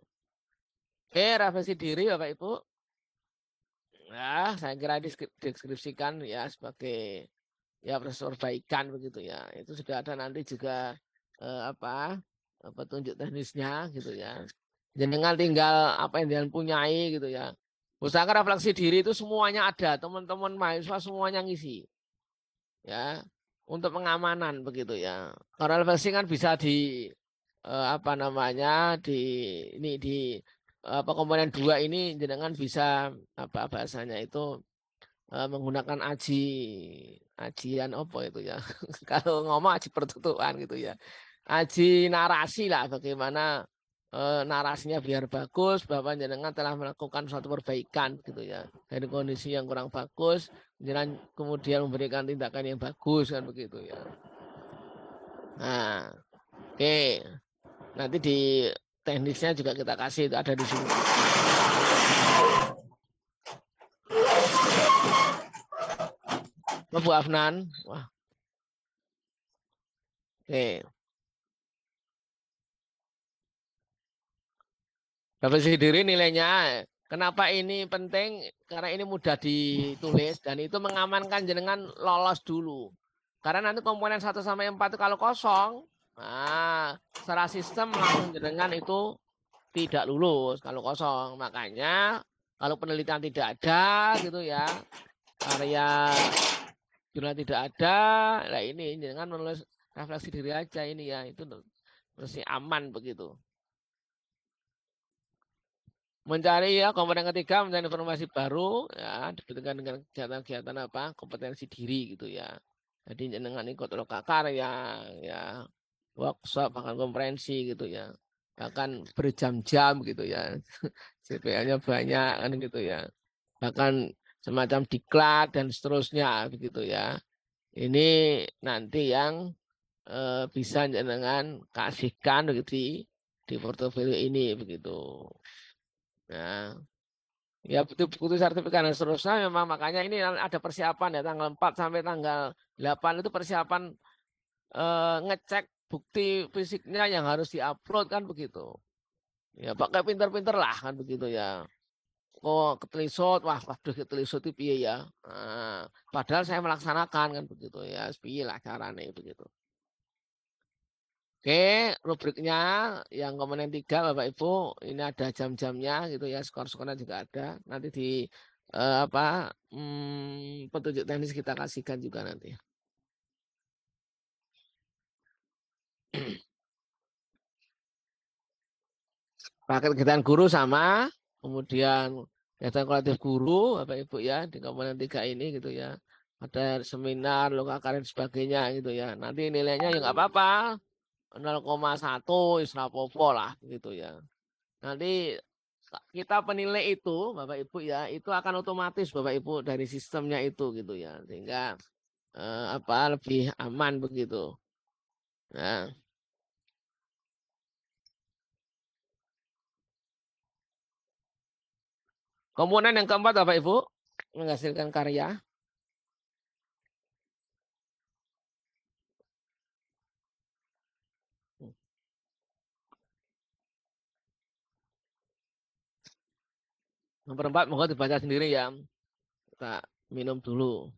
Speaker 1: Oke, refleksi diri Bapak Ibu. Nah, saya kira deskripsikan ya sebagai ya proses perbaikan begitu ya. Itu sudah ada nanti juga petunjuk teknisnya gitu ya. Jenengan tinggal apa yang dia punyai gitu ya. Usahakan refleksi diri itu semuanya ada, teman-teman mahasiswa semuanya ngisi. Ya, untuk pengamanan begitu ya. Karena refleksi kan bisa apa namanya di apa komponen 2 ini jenengan bisa apa bahasanya itu menggunakan ajian apa itu ya. Kalau ngomong aji pertutupan gitu ya. Aji narasi lah bagaimana narasinya biar bagus bahwa jenengan telah melakukan suatu perbaikan gitu ya. Dari kondisi yang kurang bagus jenengan kemudian memberikan tindakan yang bagus kan begitu ya. Nah, oke. Nanti di teknisnya juga kita kasih itu ada di sini. Bu Afnan, wah, oke. Bapak sendiri nilainya, kenapa ini penting? Karena ini mudah ditulis dan itu mengamankan jenengan lolos dulu. Karena nanti komponen 1 sampai 4 itu kalau kosong, nah, secara sistem langsung jenengan itu tidak lulus kalau kosong. Makanya kalau penelitian tidak ada gitu ya, karya jurnal tidak ada, nah ini jangan menulis refleksi diri aja ini ya, itu bersih aman begitu. Mencari ya komponen ketiga, mencari informasi baru ya diberikan dengan kegiatan-kegiatan apa kompetensi diri gitu ya. Jadi jangan ikut loka karya ya, workshop bahkan konferensi gitu ya, bahkan berjam-jam gitu ya. CPL-nya banyak kan gitu ya, bahkan semacam diklat dan seterusnya begitu ya. Ini nanti yang bisa jenengan kasihkan begitu di portofolio ini begitu. Nah, ya butuh sertifikat dan seterusnya memang makanya ini ada persiapan ya tanggal 4 sampai tanggal 8 itu persiapan ngecek bukti fisiknya yang harus diupload kan begitu. Ya pakai pinter-pinter lah kan begitu ya. Oh ketelisut, wah waduh ketelisut itu piye ya. Nah, padahal saya melaksanakan kan begitu ya. Piye lah caranya begitu. Oke, rubriknya yang komponen 3 Bapak Ibu, ini ada jam-jamnya gitu ya, skor-skornya juga ada. Nanti di petunjuk teknis kita kasihkan juga nanti. Paket kegiatan guru sama, kemudian kegiatan kolektif guru, Bapak Ibu ya, di komponen 3 ini gitu ya. Ada seminar, loka karya dan sebagainya gitu ya. Nanti nilainya ya nggak apa-apa. 0,1 israpopo lah gitu ya. Nanti kita penilai itu Bapak Ibu ya, itu akan otomatis Bapak Ibu dari sistemnya itu gitu ya. Sehingga lebih aman begitu. Nah, komponen yang keempat Bapak Ibu menghasilkan karya. Nomor 4 mohon dibaca sendiri ya. Kita minum dulu.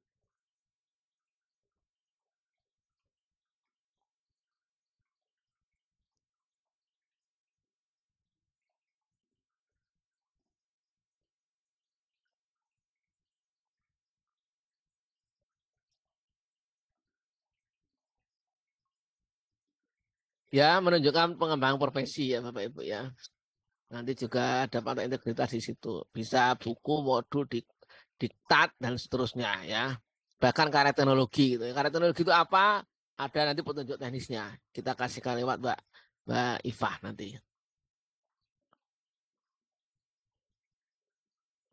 Speaker 1: Ya, menunjukkan pengembangan profesi ya Bapak Ibu ya. Nanti juga ada patah integritas di situ. Bisa buku, modul, diktat dan seterusnya ya. Bahkan karya teknologi gitu. Karya teknologi itu apa? Ada nanti petunjuk teknisnya. Kita kasihkan lewat Mbak Ifah nanti.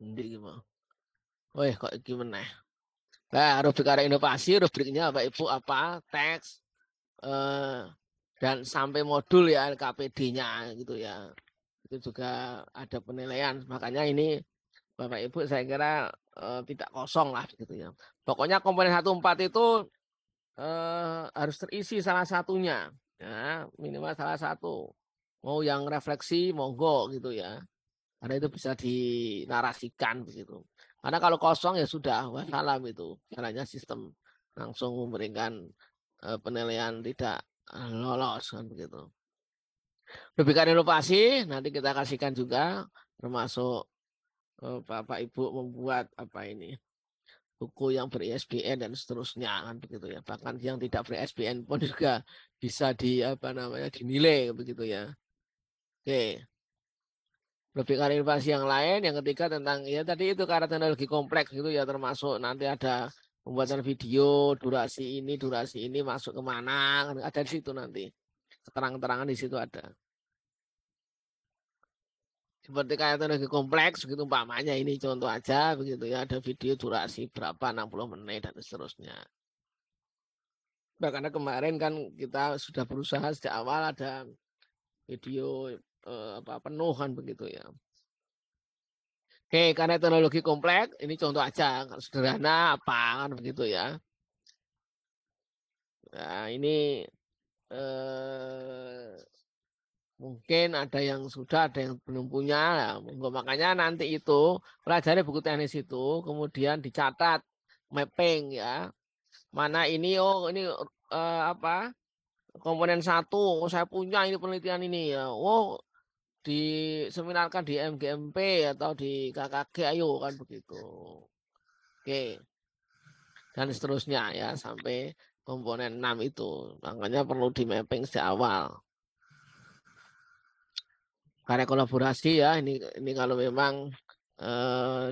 Speaker 1: Nanti gimana? Wih, kok gimana? Nah, rubrik karya inovasi, rubriknya Bapak Ibu apa? Teks dan sampai modul ya LKPD-nya gitu ya. Itu juga ada penilaian. Makanya ini Bapak Ibu saya kira tidak kosong lah gitu ya. Pokoknya komponen 1-4 itu harus terisi salah satunya. Ya, minimal salah satu. Mau yang refleksi monggo gitu ya. Karena itu bisa dinarasikan begitu. Karena kalau kosong ya sudah wassalam itu. Caranya sistem langsung memberikan penilaian tidak lolos kan begitu. Rubrikan inovasi nanti kita kasihkan juga termasuk Bapak Ibu membuat apa ini buku yang ber-ISBN dan seterusnya kan begitu ya. Bahkan yang tidak ber-ISBN pun juga bisa dinilai begitu ya. Oke. Lebih ke inovasi yang lain, yang ketiga tentang ya tadi itu karena teknologi kompleks gitu ya, termasuk nanti ada pembuatan video durasi ini masuk kemana, kan ada di situ nanti keterangan-keterangan di situ ada. Seperti kayak teknologi kompleks gitu umpamanya ini contoh aja begitu ya, ada video durasi berapa 60 menit dan seterusnya. Nah, karena kemarin kan kita sudah berusaha sejak awal ada video penuh kan begitu ya. Oke, karena teknologi kompleks ini contoh aja sederhana apa kan begitu ya. Nah, ini mungkin ada yang sudah, ada yang belum punya. Nah, makanya nanti itu pelajari buku teknis itu, kemudian dicatat mapping ya. Mana ini ini komponen 1, saya punya ini penelitian ini ya. Diseminarkan di MGMP atau di KKG, ayo kan begitu. Oke. Dan seterusnya ya sampai komponen 6 itu. Makanya perlu di mapping sejak awal. Karena kolaborasi ya ini kalau memang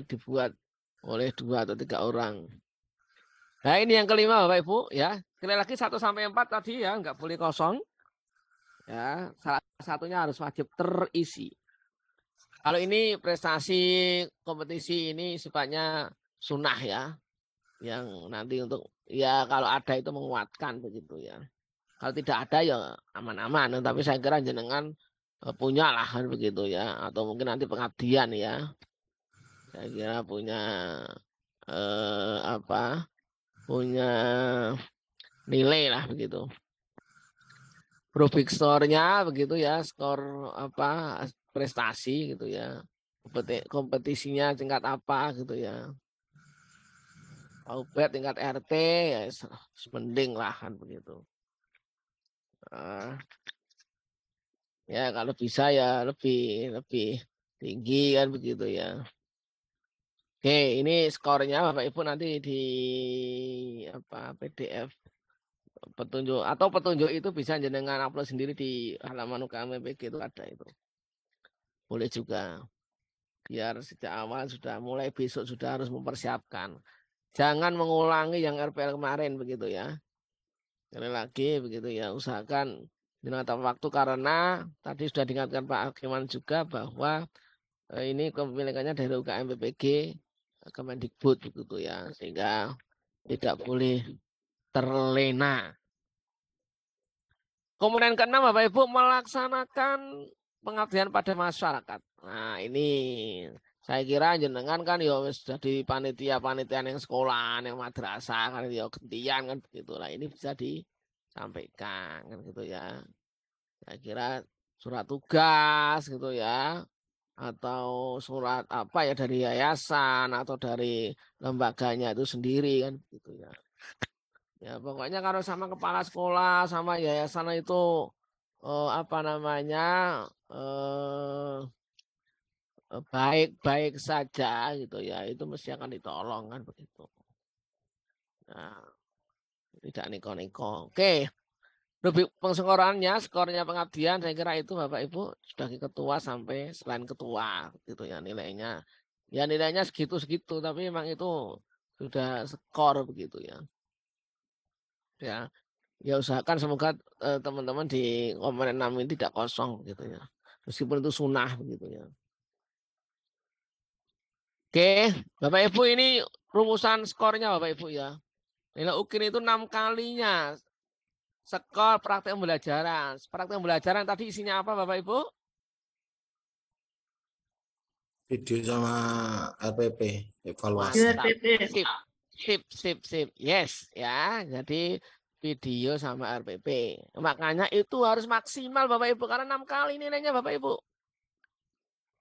Speaker 1: dibuat oleh 2 atau 3 orang. Nah, ini yang kelima Bapak Ibu ya. Sekali lagi 1 sampai 4 tadi ya, nggak boleh kosong. Ya, salah satunya harus wajib terisi. Kalau ini prestasi kompetisi ini sifatnya sunnah ya. Yang nanti untuk ya kalau ada itu menguatkan begitu ya. Kalau tidak ada ya aman-aman, tapi saya kira jenengan punya lah kan begitu ya, atau mungkin nanti pengabdian ya. Saya kira punya punya nilai lah begitu. Rubik score-nya begitu ya, skor prestasi gitu ya. Kompetisinya tingkat apa gitu ya. Ubed tingkat RT ya mending lah kan begitu. Ya kalau bisa ya lebih tinggi kan begitu ya. Oke, ini skornya Bapak Ibu nanti di PDF petunjuk atau petunjuk itu bisa jenengan upload sendiri di halaman UKM PG itu ada itu. Boleh juga. Biar sejak awal sudah mulai besok sudah harus mempersiapkan. Jangan mengulangi yang RPL kemarin begitu ya. Sekali lagi begitu ya, usahakan menata waktu karena tadi sudah diingatkan Pak Hakiman juga bahwa ini kepemilikannya dari UKM PPG Kemendikbud begitu ya, sehingga tidak boleh terlena. Komponen ke-6 Bapak Ibu melaksanakan pengabdian pada masyarakat. Nah, ini saya kira jenengan kan ya sudah di panitia-panitian yang sekolah, yang madrasah kan ya gentian kan begitu lah. Ini bisa disampaikan kan gitu ya. Saya kira surat tugas gitu ya, atau surat apa ya dari yayasan atau dari lembaganya itu sendiri kan gitu ya. Ya pokoknya kalau sama kepala sekolah sama yayasan itu baik-baik saja gitu ya, itu mesti akan ditolong kan begitu. Nah, tidak neko-neko. Oke. Lebih pengskorannya, skornya pengabdian saya kira itu Bapak Ibu sebagai ketua sampai selain ketua gitu ya nilainya. Ya nilainya segitu-segitu tapi memang itu sudah skor begitu ya. Ya usahakan semoga teman-teman di komponen 6 ini tidak kosong gitu ya. Meskipun itu sunnah begitu ya. Oke, Bapak Ibu ini rumusan skornya Bapak Ibu ya. Nilai UKIN itu 6 kalinya skor praktek pembelajaran. Praktek pembelajaran tadi isinya apa Bapak Ibu?
Speaker 2: Video sama RPP, evaluasi.
Speaker 1: Sip. Yes, ya. Jadi video sama RPP. Makanya itu harus maksimal Bapak Ibu karena 6 kali nilainya Bapak Ibu.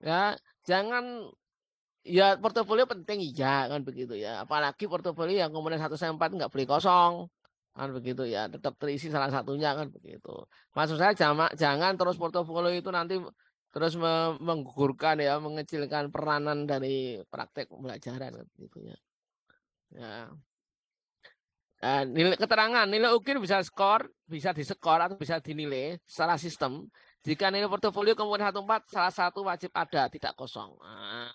Speaker 1: Ya, jangan ya portofolio penting iya kan begitu ya. Apalagi portofolio yang komponen 1 sampai 4 enggak boleh kosong. Kan begitu ya, tetap terisi salah satunya kan begitu. Maksud saya jangan terus portofolio itu nanti terus menggugurkan ya, mengecilkan peranan dari praktek pembelajaran kan begitu ya. Ya. Nilai keterangan, nilai UKIN bisa diskor atau bisa dinilai secara sistem. Jika nilai portofolio komponen 14 salah satu wajib ada, tidak kosong. Nah,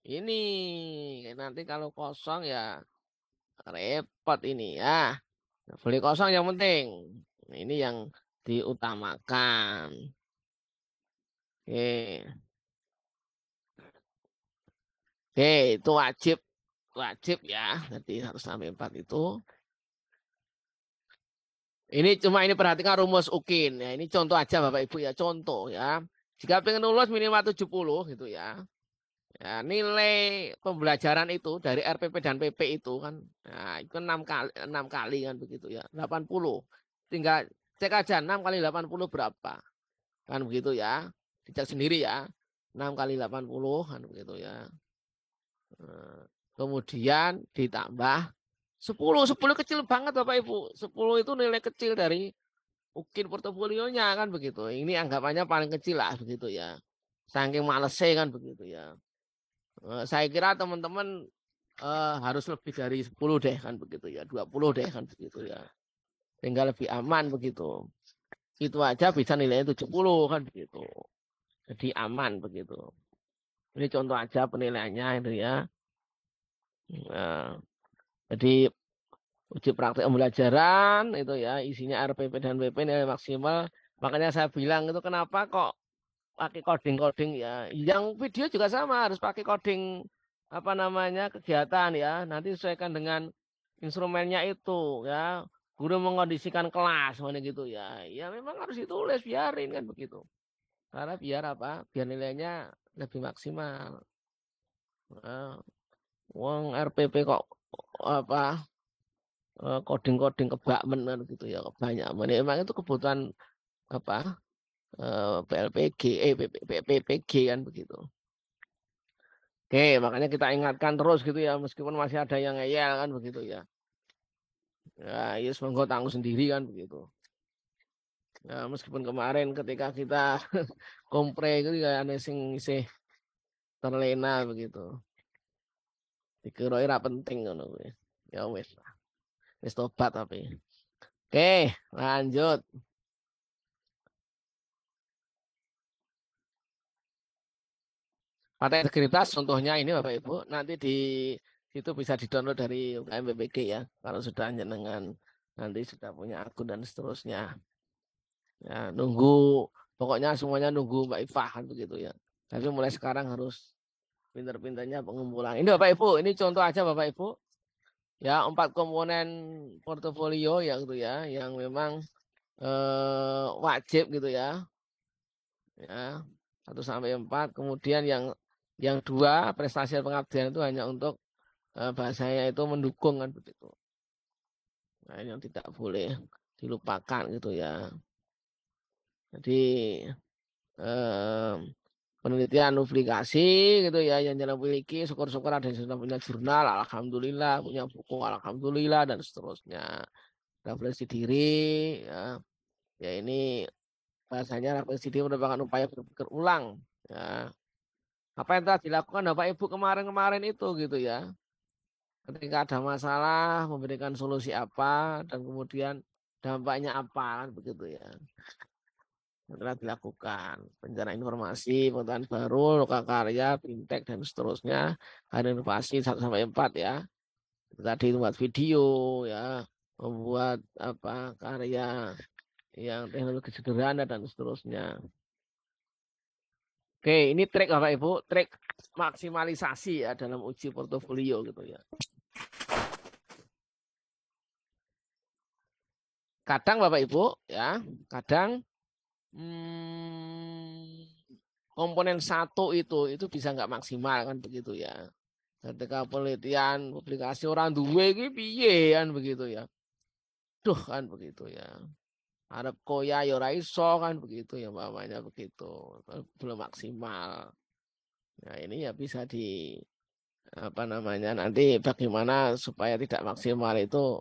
Speaker 1: ini nanti kalau kosong ya repot ini ya. Boleh kosong yang penting. Ini yang diutamakan. Oke. Oke, itu wajib ya. Jadi 1 sampai 4 itu. Ini perhatikan rumus UKIN ya. Ini contoh aja Bapak Ibu ya, contoh ya. Jika pengen lulus minimal 70 gitu ya. Ya, nilai pembelajaran itu dari RPP dan PP itu kan, nah, itu 6 kali kan begitu ya, 80. Tinggal cek aja 6 kali 80 berapa. Kan begitu ya. Dicek sendiri ya. 6 kali 80 kan begitu ya. Kemudian ditambah 10 kecil banget Bapak Ibu. 10 itu nilai kecil dari UKIN portofolionya kan begitu. Ini anggapannya paling kecil lah begitu ya. Saking malesnya kan begitu ya. Saya kira teman-teman harus lebih dari 10 deh kan begitu ya. 20 deh kan begitu ya. Tinggal lebih aman begitu. Itu aja bisa nilainya 70 kan begitu. Jadi aman begitu. Ini contoh aja penilaiannya itu ya. Nah, jadi uji praktek pembelajaran itu ya, isinya RPP dan PP nilai maksimal. Makanya saya bilang itu kenapa kok pakai coding ya. Yang video juga sama harus pakai coding kegiatan ya. Nanti sesuaikan dengan instrumennya itu ya. Guru mengondisikan kelas mana gitu ya. Ya memang harus ditulis, biarin kan begitu. Karena biar apa? Biar nilainya lebih maksimal. Nah, uang RPP kok coding kebakmen kan gitu ya, banyak. Memang itu kebutuhan PLPG, PPG kan begitu. Oke, makanya kita ingatkan terus gitu ya, meskipun masih ada yang ngeyel kan begitu ya. Ya, yes, monggo tanggung sendiri kan begitu. Ya, meskipun kemarin ketika kita kompre itu ya aneh sing terlena begitu. Dikira ora penting ngono kuwi. Ya wis. Wis tobat tapi. Oke, lanjut. Partai integritas contohnya ini Bapak Ibu, nanti di situ bisa di-download dari UKM BPG ya. Kalau sudah jenengan nanti sudah punya akun dan seterusnya. Ya, nunggu pokoknya semuanya nunggu Mbak Ifah kan begitu ya. Tapi mulai sekarang harus pinter-pinternya pengumpulan. Ini Bapak Ibu, ini contoh aja Bapak Ibu. Ya, 4 komponen portofolio ya gitu ya, yang memang wajib gitu ya. Ya, 1 sampai 4. Kemudian yang 2 prestasi pengabdian itu hanya untuk bahasanya itu mendukung kan begitu. Nah, ini yang tidak boleh dilupakan gitu ya. Jadi penelitian publikasi gitu ya yang jangan miliki, syukur-syukur ada yang sudah punya jurnal, alhamdulillah, punya buku, alhamdulillah, dan seterusnya. Refleksi diri ya. Ya ini bahasanya refleksi diri merupakan upaya berpikir ulang ya. Apa yang telah dilakukan Bapak Ibu kemarin-kemarin itu gitu ya. Ketika ada masalah memberikan solusi apa dan kemudian dampaknya apa kan begitu ya. Yang telah dilakukan pencarian informasi, pengetahuan baru, loka karya, fintech dan seterusnya, ada inovasi 1 sampai 4 ya. Tadi membuat video ya, membuat karya yang teknologi sederhana dan seterusnya. Oke, ini trik Bapak Ibu, trik maksimalisasi ya dalam uji portofolio gitu ya. Kadang Bapak Ibu ya, kadang komponen 1 itu bisa nggak maksimal kan begitu ya. Ketika penelitian publikasi orang duwe iki piye kan begitu ya. Duh kan begitu ya. Arep koya ya ora iso kan begitu ya mamanya begitu. Belum maksimal. Nah, ini ya bisa nanti bagaimana supaya tidak maksimal itu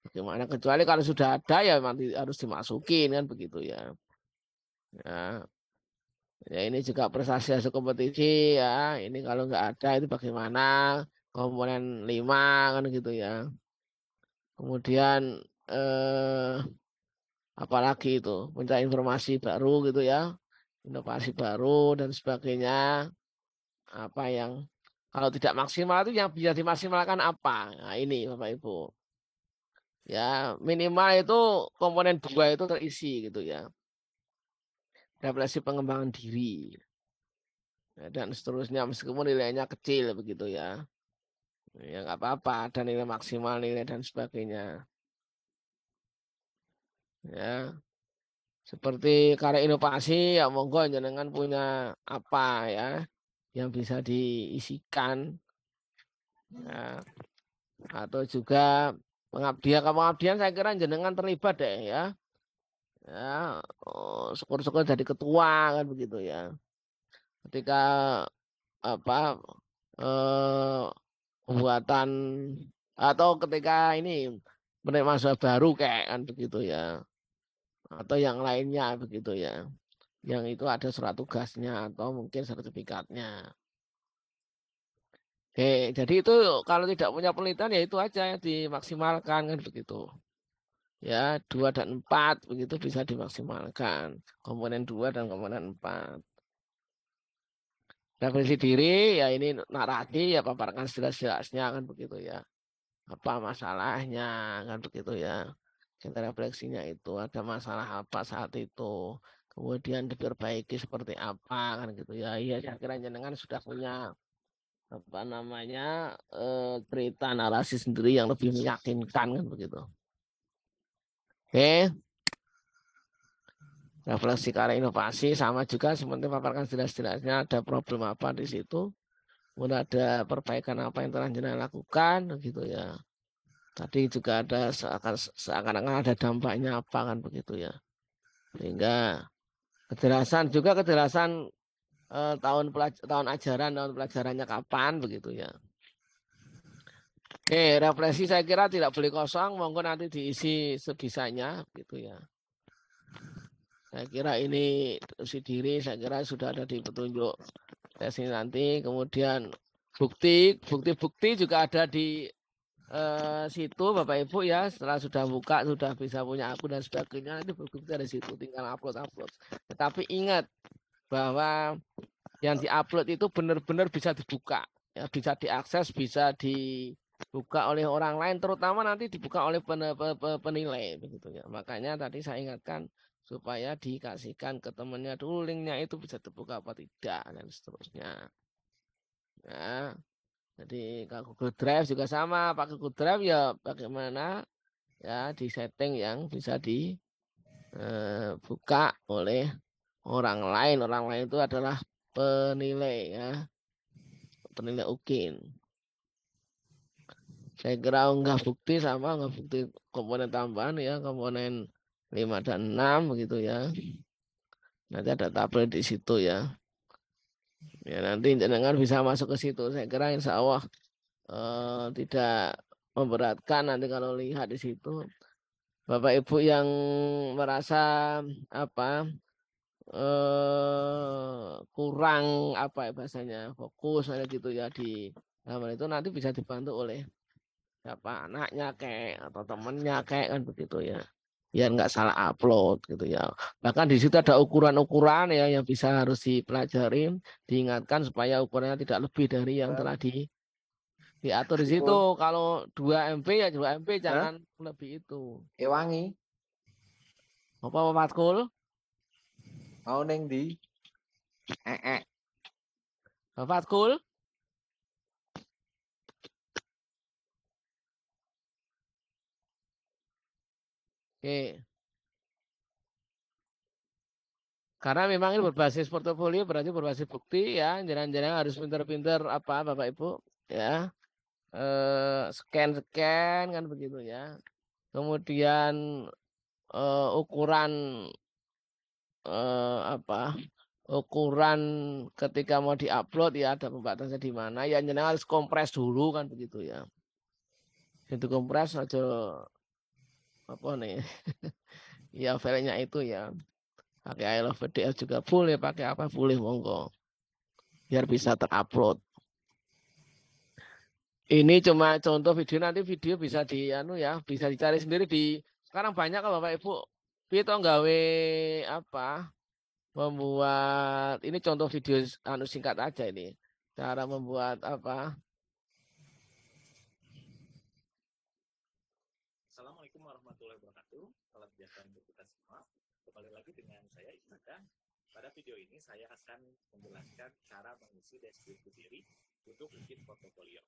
Speaker 1: bagaimana, kecuali kalau sudah ada ya nanti harus dimasukin kan begitu ya. Ya ini juga prestasi hasil kompetisi ya. Ini kalau nggak ada itu bagaimana? komponen 5 kan gitu ya. Kemudian apalagi itu mencari informasi baru gitu ya, inovasi baru dan sebagainya. Apa yang kalau tidak maksimal itu yang bisa dimaksimalkan apa? Nah, ini Bapak Ibu. Ya, minimal itu komponen 2 itu terisi gitu ya. Refleksi pengembangan diri. Ya, dan seterusnya meskipun nilainya kecil begitu ya. Ya nggak apa-apa, ada nilai maksimal, nilai dan sebagainya. Ya. Seperti karya inovasi ya monggo jenengan punya apa ya yang bisa diisikan ya. Atau juga pengabdian saya kira jenengan terlibat deh ya. Ya, syukur-syukur jadi ketua kan begitu ya. Ketika apa pembuatan atau ketika ini menerima mahasiswa baru kayak kan begitu ya. Atau yang lainnya begitu ya. Yang itu ada surat tugasnya atau mungkin sertifikatnya. Oke, jadi itu kalau tidak punya penelitian ya itu aja yang dimaksimalkan kan begitu. Ya, 2 dan 4 begitu bisa dimaksimalkan. Komponen 2 dan komponen 4. Refleksi diri ya ini narasi ya paparkan jelas-jelasnya kan begitu ya. Apa masalahnya kan begitu ya. Kita refleksinya itu ada masalah apa saat itu. Kemudian diperbaiki seperti apa kan gitu ya. Iya saya kira jenengan sudah punya apa namanya cerita narasi sendiri yang lebih meyakinkan kan begitu. Oke. Refleksi karya inovasi sama juga seperti paparkan jelas-jelasnya ada problem apa di situ. Kemudian ada perbaikan apa yang telah jenengan lakukan gitu ya. Tadi juga ada seakan-akan ada dampaknya apa kan begitu ya. Sehingga kejelasan tahun ajaran, tahun pelajarannya kapan begitu ya. Oke, refleksi saya kira tidak boleh kosong, monggo nanti diisi sebisanya gitu ya. Saya kira ini isi diri, saya kira sudah ada di petunjuk tes ini nanti. Kemudian bukti juga ada di situ Bapak Ibu ya. Setelah sudah buka, sudah bisa punya akun dan sebagainya, itu bukti dari situ, tinggal upload. Tetapi ingat bahwa yang diupload itu benar-benar bisa dibuka, ya, bisa diakses, bisa dibuka oleh orang lain, terutama nanti dibuka oleh penilai begitu ya. Makanya tadi saya ingatkan supaya dikasihkan ke temannya dulu linknya itu bisa terbuka apa tidak dan seterusnya. Ya, jadi kalau Google Drive juga sama, pakai Google Drive ya bagaimana ya di setting yang bisa dibuka oleh orang lain. Orang lain itu adalah penilai ya, penilai UKIN. Saya kira unggah bukti sama unggah bukti komponen tambahan ya, komponen 5 dan 6 begitu ya. Nanti ada tabel di situ ya. Ya nanti jenengan bisa masuk ke situ. Saya kira insya Allah tidak memberatkan nanti kalau lihat di situ. Bapak Ibu yang merasa apa kurang apa ya bahasanya fokus ada gitu ya di halaman itu nanti bisa dibantu oleh siapa anaknya kayak atau temennya kayak kan begitu ya. Biar nggak salah upload gitu ya. Bahkan di situ ada ukuran-ukuran ya yang bisa harus dipelajarin, diingatkan supaya ukurannya tidak lebih dari yang telah diatur di situ. Kalau 2 MB ya 2 MB jangan lebih itu.
Speaker 5: Ewangi,
Speaker 1: Apa Fatkul?
Speaker 5: mau neng di?
Speaker 1: Fatkul? Oke. Karena memang ini berbasis portofolio berarti berbasis bukti ya. Jangan-jangan harus pinter-pinter apa Bapak Ibu ya. Scan kan begitu ya. Kemudian ukuran ukuran ketika mau diupload ya ada pembatasnya di mana. Ya jangan harus kompres dulu kan begitu ya. Itu kompres aja apa nih? Ya filenya itu ya. Pakai I love PDF juga boleh, pakai apa boleh monggo. Biar bisa terupload. Ini cuma contoh video, nanti video bisa bisa dicari sendiri sekarang banyak kalau Bapak Ibu. Kita nggawe apa? Membuat ini contoh video singkat aja ini. Cara membuat apa?
Speaker 8: Assalamualaikum warahmatullahi wabarakatuh. Salam sejahtera untuk kita semua. Kembali lagi dengan saya Ibadah. Pada video ini saya akan menjelaskan cara mengisi deskripsi diri untuk bikin portofolio.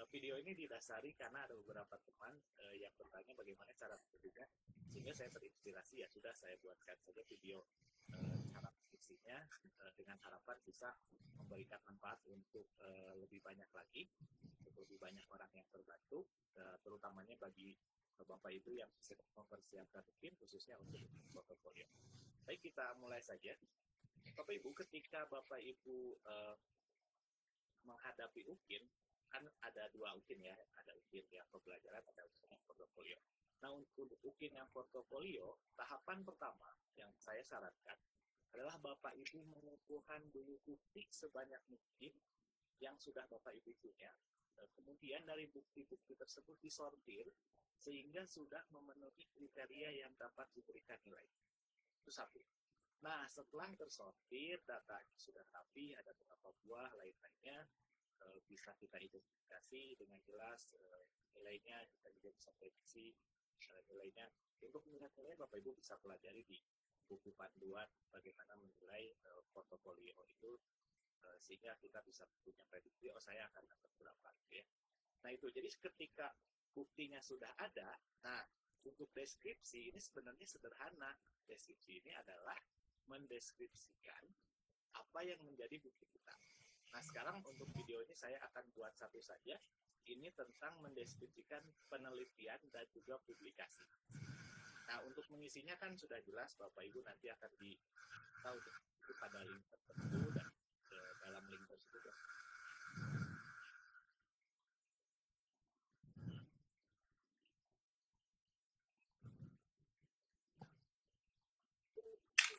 Speaker 8: Video ini didasari karena ada beberapa teman yang bertanya bagaimana cara mengisinya, sehingga saya terinspirasi, ya sudah saya buatkan saja video cara mengisinya dengan harapan bisa memberikan manfaat untuk lebih banyak lagi, untuk lebih banyak orang yang terbantu, terutamanya bagi Bapak Ibu yang sedang mempersiapkan UKIN, khususnya untuk portofolio. Baik, kita mulai saja. Bapak Ibu, ketika Bapak Ibu menghadapi UKIN, kan ada dua UKIN ya, ada UKIN yang pembelajaran, ada UKIN yang portofolio. Nah, untuk UKIN yang portofolio, tahapan pertama yang saya sarankan adalah Bapak Ibu mengumpulkan dulu bukti sebanyak mungkin yang sudah Bapak Ibu punya. Kemudian dari bukti-bukti tersebut disortir sehingga sudah memenuhi kriteria yang dapat diberikan nilai. Itu satu. Nah, setelah tersortir, datanya sudah rapi, ada beberapa buah lain-lainnya, bisa kita identifikasi dengan jelas nilainya, kita juga bisa prediksi nilainya. Untuk melihat nilai, Bapak Ibu bisa pelajari di buku panduan bagaimana menilai portofolio itu, sehingga kita bisa punya prediksi, saya akan dapat berapa gitu ya. Nah itu, jadi ketika buktinya sudah ada, nah untuk deskripsi ini sebenarnya sederhana. Deskripsi ini adalah mendeskripsikan apa yang menjadi bukti kita. Nah sekarang untuk video ini saya akan buat satu saja. Ini tentang mendeskripsikan penelitian dan juga publikasi. Nah untuk mengisinya kan sudah jelas, Bapak Ibu nanti akan ditahu pada link tertentu dan dalam link tersebut.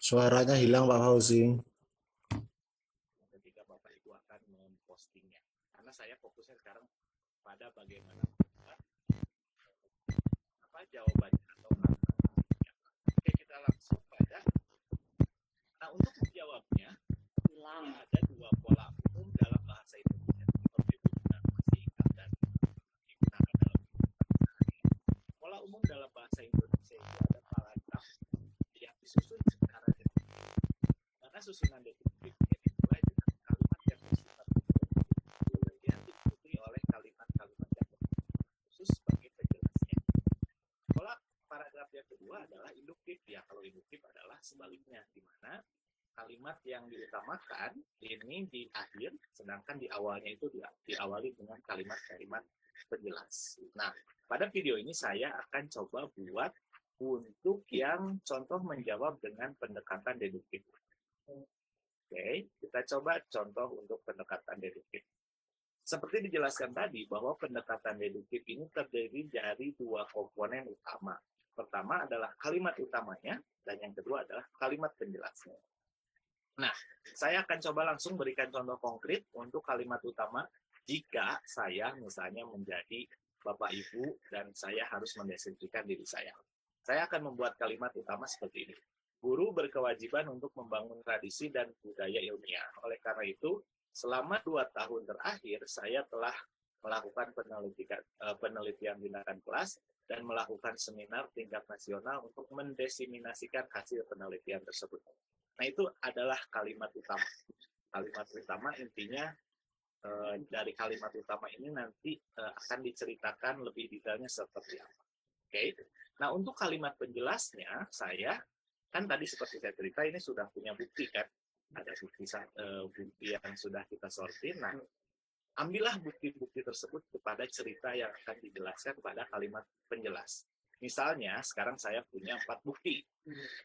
Speaker 2: Suaranya hilang Pak Fauzi.
Speaker 8: Ketika Bapak Ibu akan mempostingnya, karena saya fokusnya sekarang pada bagaimana apa jawabannya atau tantangannya. Oke, kita langsung pada. Nah untuk menjawabnya, ada dua pola umum dalam bahasa Indonesia. Bapak Ibu masih ingat dan digunakan dalam pola umum dalam bahasa Indonesia itu ada paragraf yang disusun secara deduktif. Maka susunan deduktifnya dimulai dengan kalimat yang bersifat kemudian diikuti oleh kalimat-kalimat yang khusus sebagai penjelasnya. Pola paragraf yang kedua adalah induktif. Ya, kalau induktif adalah sebaliknya, di mana kalimat yang diutamakan ini di akhir, sedangkan di awalnya itu diawali dengan kalimat-kalimat penjelas. Nah, pada video ini saya akan coba buat untuk yang contoh menjawab dengan pendekatan deduktif. Oke, kita coba contoh untuk pendekatan deduktif. Seperti dijelaskan tadi, bahwa pendekatan deduktif ini terdiri dari dua komponen utama. Pertama adalah kalimat utamanya, dan yang kedua adalah kalimat penjelasnya. Nah, saya akan coba langsung berikan contoh konkret untuk kalimat utama jika saya misalnya menjadi Bapak Ibu dan saya harus mendeskripsikan diri saya. Saya akan membuat kalimat utama seperti ini. Guru berkewajiban untuk membangun tradisi dan budaya ilmiah. Oleh karena itu, selama 2 tahun terakhir, saya telah melakukan penelitian tindakan kelas dan melakukan seminar tingkat nasional untuk mendesiminasikan hasil penelitian tersebut. Nah, itu adalah kalimat utama. Kalimat utama intinya dari kalimat utama ini nanti akan diceritakan lebih detailnya seperti apa. Oke. Nah, untuk kalimat penjelasnya, saya kan tadi seperti saya cerita ini sudah punya bukti kan, ada bukti yang sudah kita sortir. Nah, ambillah bukti-bukti tersebut kepada cerita yang akan dijelaskan pada kalimat penjelas. Misalnya sekarang saya punya 4 bukti,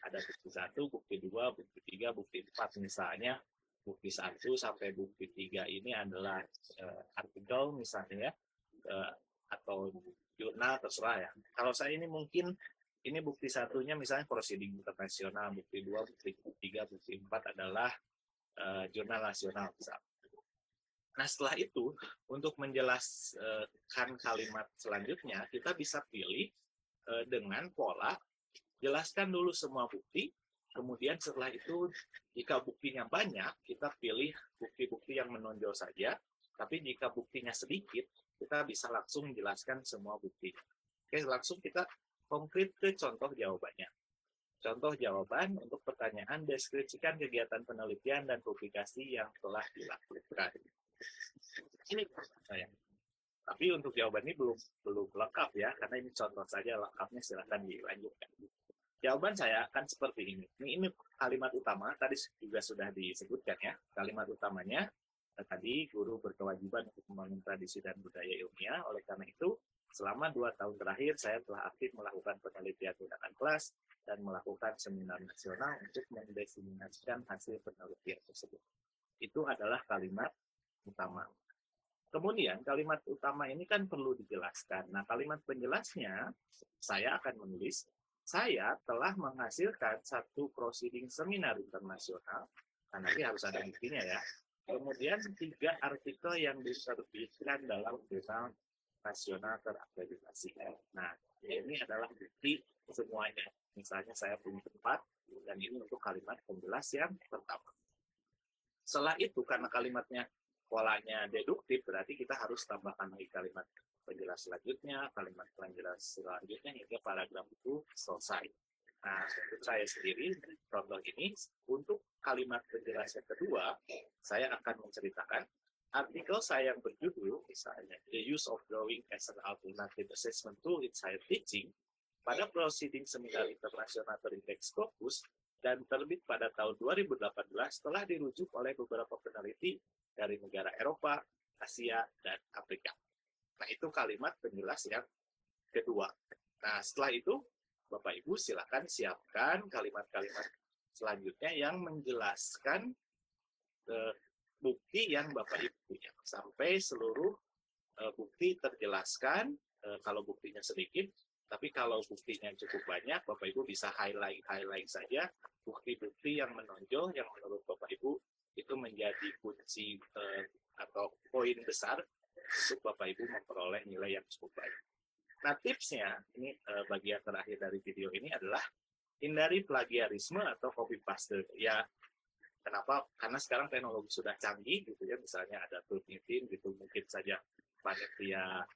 Speaker 8: ada bukti 1, bukti 2, bukti 3, bukti 4. Misalnya bukti 1 sampai bukti 3 ini adalah artikel misalnya atau jurnal, terserah ya. Kalau saya ini mungkin ini bukti satunya misalnya proceeding internasional, bukti 2, bukti 3, bukti 4 adalah jurnal nasional misalnya. Nah, setelah itu, untuk menjelaskan kalimat selanjutnya, kita bisa pilih dengan pola, jelaskan dulu semua bukti, kemudian setelah itu, jika buktinya banyak, kita pilih bukti-bukti yang menonjol saja, tapi jika buktinya sedikit, kita bisa langsung jelaskan semua bukti. Oke, langsung kita konkret ke contoh jawabannya. Contoh jawaban untuk pertanyaan, deskripsikan kegiatan penelitian dan publikasi yang telah dilakukan. Ini saya. Tapi untuk jawaban ini belum lengkap ya, karena ini contoh saja, lengkapnya silakan dilanjutkan. Jawaban saya akan seperti ini. Ini kalimat utama, tadi juga sudah disebutkan ya. Kalimat utamanya, tadi guru berkewajiban untuk membangun tradisi dan budaya ilmiah. Oleh karena itu, selama 2 tahun terakhir, saya telah aktif melakukan penelitian tindakan kelas dan melakukan seminar nasional untuk mendiseminasikan hasil penelitian tersebut. Itu adalah kalimat utama. Kemudian kalimat utama ini kan perlu dijelaskan. Nah, kalimat penjelasnya, saya akan menulis, saya telah menghasilkan satu proceeding seminar internasional, nah nanti harus ada buktinya ya. Kemudian 3 artikel yang diterbitkan dalam jurnal nasional terakreditasi. Nah, ini adalah bukti semuanya. Misalnya saya punya 4, dan ini untuk kalimat penjelas yang pertama. Setelah itu, karena kalimatnya polanya deduktif, berarti kita harus tambahkan lagi kalimat penjelas selanjutnya, kalimat penjelas selanjutnya, hingga paragraf itu selesai. Nah, untuk saya sendiri, contoh ini, untuk kalimat penjelas yang kedua, saya akan menceritakan artikel saya yang berjudul, misalnya, The Use of Drawing as an Alternative Assessment Tool in Science Teaching, pada proceeding seminar internasional terindeks Scopus, dan terbit pada tahun 2018, telah dirujuk oleh beberapa peneliti dari negara Eropa, Asia, dan Afrika. Nah, itu kalimat penjelas yang kedua. Nah, setelah itu, Bapak Ibu silakan siapkan kalimat-kalimat selanjutnya yang menjelaskan bukti yang Bapak Ibu punya. Sampai seluruh bukti terjelaskan, kalau buktinya sedikit, tapi kalau buktinya cukup banyak, Bapak Ibu bisa highlight saja bukti-bukti yang menonjol, yang menurut Bapak Ibu itu menjadi kunci atau poin besar untuk Bapak Ibu memperoleh nilai yang cukup baik. Nah, tipsnya, ini bagian terakhir dari video ini adalah hindari plagiarisme atau copy paste. Ya, kenapa? Karena sekarang teknologi sudah canggih, gitu ya. Misalnya ada Turnitin, gitu, mungkin saja panitia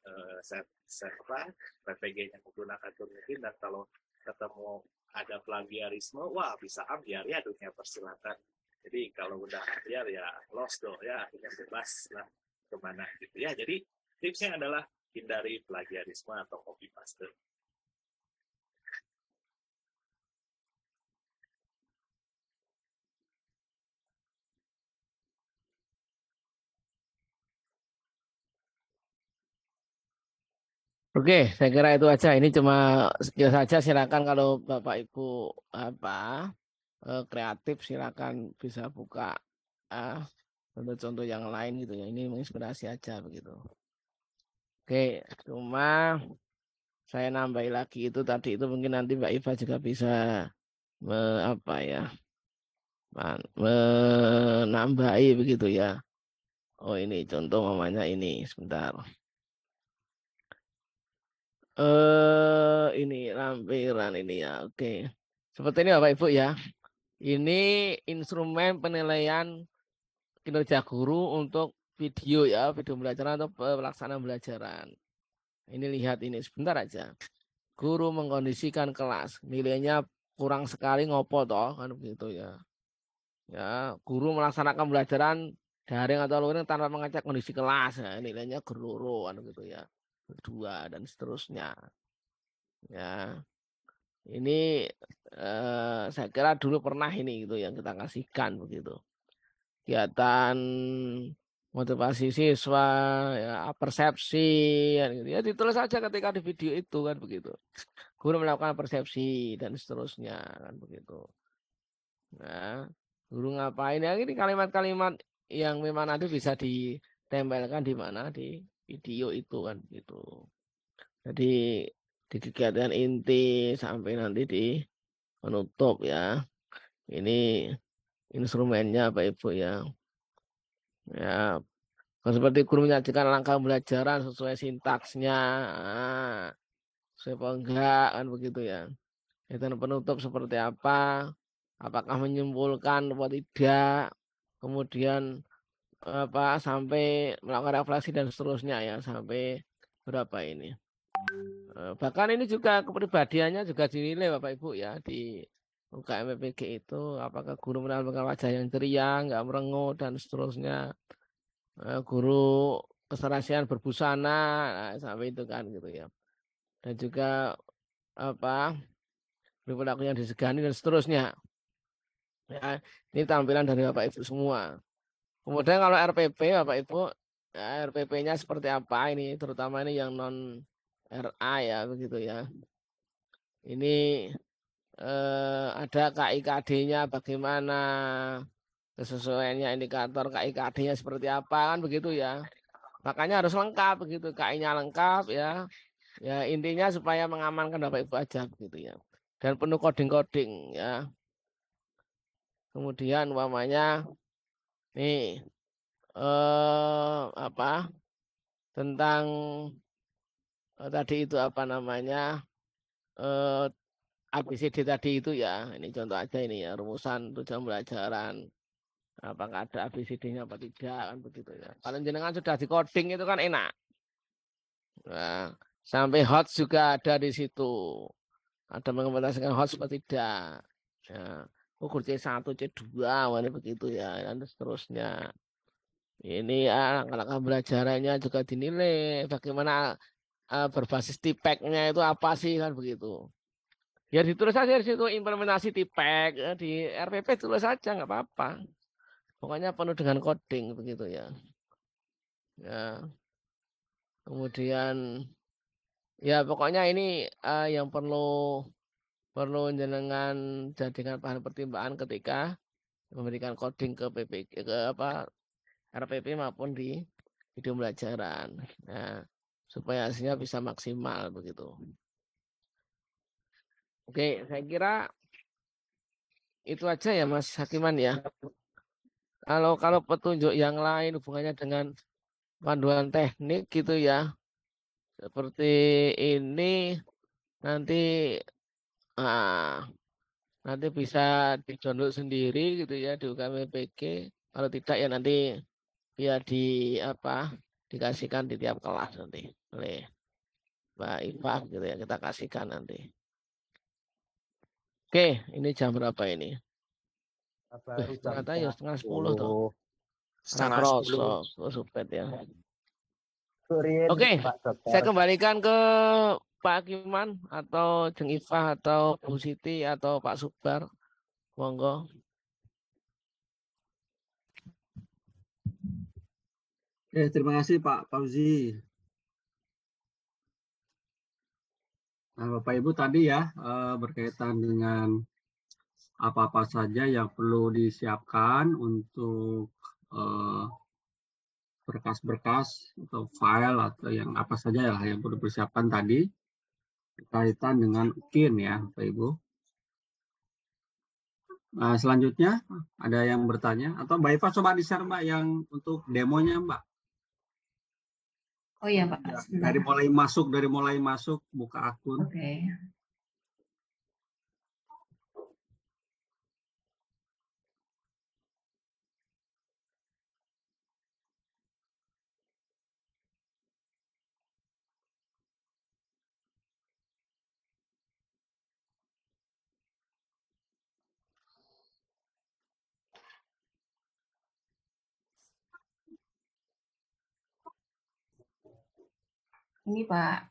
Speaker 8: PPG-nya menggunakan Turnitin, dan kalau ketemu ada plagiarisme, wah bisa ambiar ya dunia persilatan. Jadi kalau udah ambiar ya lost do ya, akhirnya bebas lah kemana gitu ya. Jadi tipsnya adalah hindari plagiarisme atau copy paste.
Speaker 1: Oke, saya kira itu aja. Ini cuma sekilas saja. Silakan kalau Bapak Ibu kreatif, silakan bisa buka contoh-contoh yang lain gitu ya. Ini menginspirasi aja begitu. Oke, cuma saya nambahi lagi itu tadi itu mungkin nanti Mbak Iva juga bisa menambahi begitu ya. Oh, ini contoh mamanya ini sebentar. Ini lampiran ini ya. Oke. Seperti ini Bapak Ibu ya. Ini instrumen penilaian kinerja guru untuk video ya, video pembelajaran atau pelaksanaan pembelajaran. Ini lihat ini sebentar aja. Guru mengkondisikan kelas, nilainya kurang sekali ngopo toh kan begitu ya. Ya, guru melaksanakan pembelajaran daring atau luring tanpa mengecek kondisi kelas, ya, nilainya geruru kan gitu ya. 2 dan seterusnya. Ya. Ini saya kira dulu pernah ini gitu yang kita kasihkan begitu. Kegiatan motivasi siswa, ya, persepsi, ya, gitu. Ya ditulis saja ketika di video itu kan begitu. Guru melakukan persepsi dan seterusnya kan begitu. Nah, guru ngapain ya, ini kalimat-kalimat yang memang nanti bisa ditempelkan di mana di video itu kan gitu. Jadi di kegiatan inti sampai nanti di penutup ya. Ini instrumennya Pak Ibu ya. Ya, Seperti guru menyajikan langkah pembelajaran sesuai sintaksnya, sesuai apa enggak kan begitu ya. Dan penutup seperti apa, apakah menyimpulkan atau tidak, kemudian apa sampai melakukan refleksi dan seterusnya ya sampai berapa ini. Bahkan ini juga kepribadiannya juga dinilai Bapak Ibu ya di UKM PPG itu, apakah guru menampilkan wajah yang ceria, nggak merengut dan seterusnya. Guru keserasian berbusana, nah, sampai itu kan gitu ya. Dan juga apa perilaku yang disegani dan seterusnya. Ya, ini tampilan dari Bapak Ibu semua. Kemudian kalau RPP Bapak Ibu, ya, RPP-nya seperti apa ini, terutama ini yang non RA ya begitu ya. Ini ada KIKD-nya bagaimana, kesesuaiannya indikator KIKD-nya seperti apa kan begitu ya. Makanya harus lengkap begitu, KI-nya lengkap ya. Ya intinya supaya mengamankan Bapak Ibu aja begitu ya. Dan penuh coding-coding ya. Kemudian umpamanya nih apa tentang tadi itu apa namanya ABCD tadi itu ya. Ini contoh aja ini ya, rumusan tujuan pembelajaran. Apakah ada ABCD-nya apa tidak kan begitu ya. Kalau jenengan sudah di coding itu kan enak. Nah, sampai hot juga ada di situ. Ada mengimplementasikan hot atau tidak. Ya. Ukur C1, C2, mana begitu ya. Dan seterusnya. Ini ya, langkah pembelajarannya juga dinilai. Bagaimana berbasis TPEC-nya itu apa sih kan begitu. Ya ditulis saja di situ implementasi TPEC. Ya, di RPP tulis saja nggak apa-apa. Pokoknya penuh dengan coding begitu ya. Ya. Kemudian ya pokoknya ini yang perlu jenengan jadikan bahan pertimbangan ketika memberikan coding ke PPG ke apa RPP maupun di video pembelajaran. Nah, supaya hasilnya bisa maksimal begitu. Oke, saya kira itu aja ya Mas Hakiman ya. Kalau petunjuk yang lain hubungannya dengan panduan teknik gitu ya. Seperti ini nanti nanti bisa di-download sendiri gitu ya di UKM PPG. Kalau tidak ya nanti ya di apa dikasihkan di tiap kelas nanti oleh Mbak Iva gitu ya, kita kasihkan nanti. Oke, ini jam berapa ini? Ternyata ya setengah 10 tuh.
Speaker 7: Setengah 10.
Speaker 1: Supet ya.
Speaker 5: Surien,
Speaker 1: Oke,
Speaker 5: Pak Dokter.
Speaker 1: saya kembalikan ke Pak Hakiman atau Jeng Iva atau Bu Siti atau Pak Subar. Monggo.
Speaker 3: Terima kasih Pak Fauzi. Nah, Bapak Ibu tadi ya berkaitan dengan apa-apa saja yang perlu disiapkan untuk berkas-berkas atau file atau yang apa saja lah yang perlu dipersiapkan tadi berkaitan dengan UKIN ya Bapak Ibu. Nah, selanjutnya ada yang bertanya atau Mbak Iva coba di-share Mbak yang untuk demonya Mbak.
Speaker 6: Oh iya Pak,
Speaker 3: Ya,
Speaker 6: sebentar.
Speaker 3: dari mulai masuk buka akun.
Speaker 6: Oke. Ini Pak.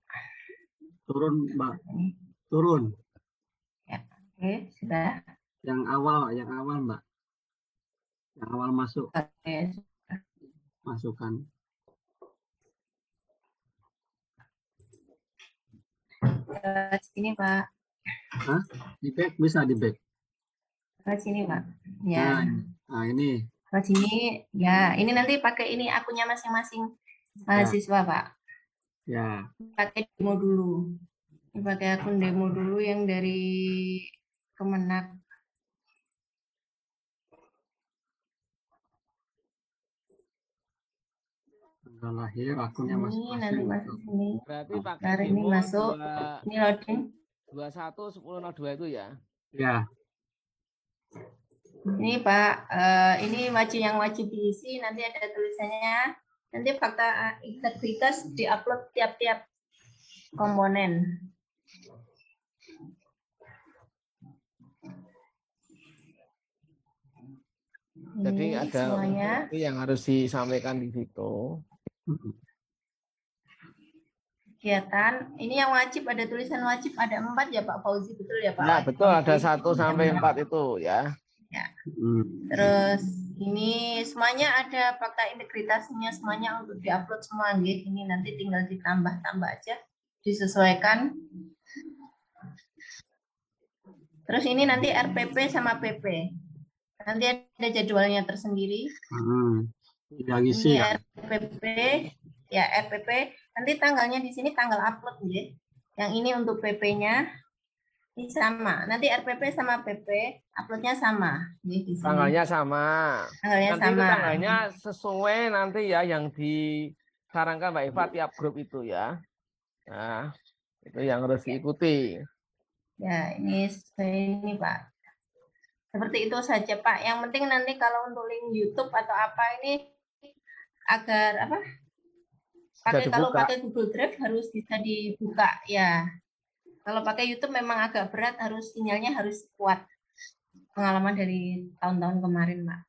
Speaker 3: Turun Mbak,
Speaker 6: Ini.
Speaker 3: turun.
Speaker 6: Ya, oke, sudah.
Speaker 3: Yang awal Mbak. Yang awal masuk,
Speaker 6: Oke.
Speaker 3: masukkan.
Speaker 6: Sini Pak.
Speaker 3: Hah? Di back bisa di back.
Speaker 6: Ke sini Pak. Ya.
Speaker 3: Nah ini.
Speaker 6: Ke sini. Ya, ini nanti pakai ini akunnya masing-masing mahasiswa Pak.
Speaker 3: Ya.
Speaker 6: Pakai demo dulu. Ini pakai akun demo dulu yang dari Kemenak.
Speaker 3: Tanggal lahir, akunnya
Speaker 6: Ini nanti
Speaker 3: masing-masing.
Speaker 6: masuk sini.
Speaker 1: Berarti pakai
Speaker 6: Ntar ini
Speaker 1: demo
Speaker 6: masuk. Ini loading.
Speaker 1: 21 1002 itu ya.
Speaker 3: Ya,
Speaker 6: Ini Pak, ini yang wajib diisi. Nanti ada tulisannya. Nanti fakta integritas diupload tiap-tiap komponen.
Speaker 1: Jadi
Speaker 6: Ini
Speaker 1: ada
Speaker 6: semuanya.
Speaker 1: bukti yang harus disampaikan di situ.
Speaker 6: Kegiatan. Ini yang wajib, ada tulisan wajib, ada 4 ya Pak Fauzi, betul ya Pak?
Speaker 1: Nah, betul ada
Speaker 6: Wajib
Speaker 1: 1 sampai 4 itu ya.
Speaker 6: Terus ini semuanya ada fakta integritasnya, semuanya untuk diupload semua. Ini nanti tinggal ditambah-tambah aja, disesuaikan. Terus ini nanti RPP sama PP. Nanti ada jadwalnya tersendiri.
Speaker 3: Tidak ngisi
Speaker 6: Ini
Speaker 3: ya.
Speaker 6: RPP, ya RPP. Nanti tanggalnya di sini tanggal upload, nggih. Yang ini untuk PP-nya ini sama. Nanti RPP sama PP uploadnya sama. Di sini.
Speaker 1: Tanggalnya sama.
Speaker 6: Tanggalnya
Speaker 1: Nanti
Speaker 6: sama.
Speaker 1: itu tanggalnya sesuai nanti ya yang disarankan Mbak Eva tiap grup itu ya. Nah, itu yang harus diikuti.
Speaker 6: Ya, ini Pak. Seperti itu saja Pak. Yang penting nanti kalau untuk link YouTube atau apa ini agar apa? Kalau pakai Google Drive harus bisa dibuka ya. Kalau pakai YouTube memang agak berat, harus sinyalnya harus kuat. Pengalaman dari tahun-tahun kemarin, Pak.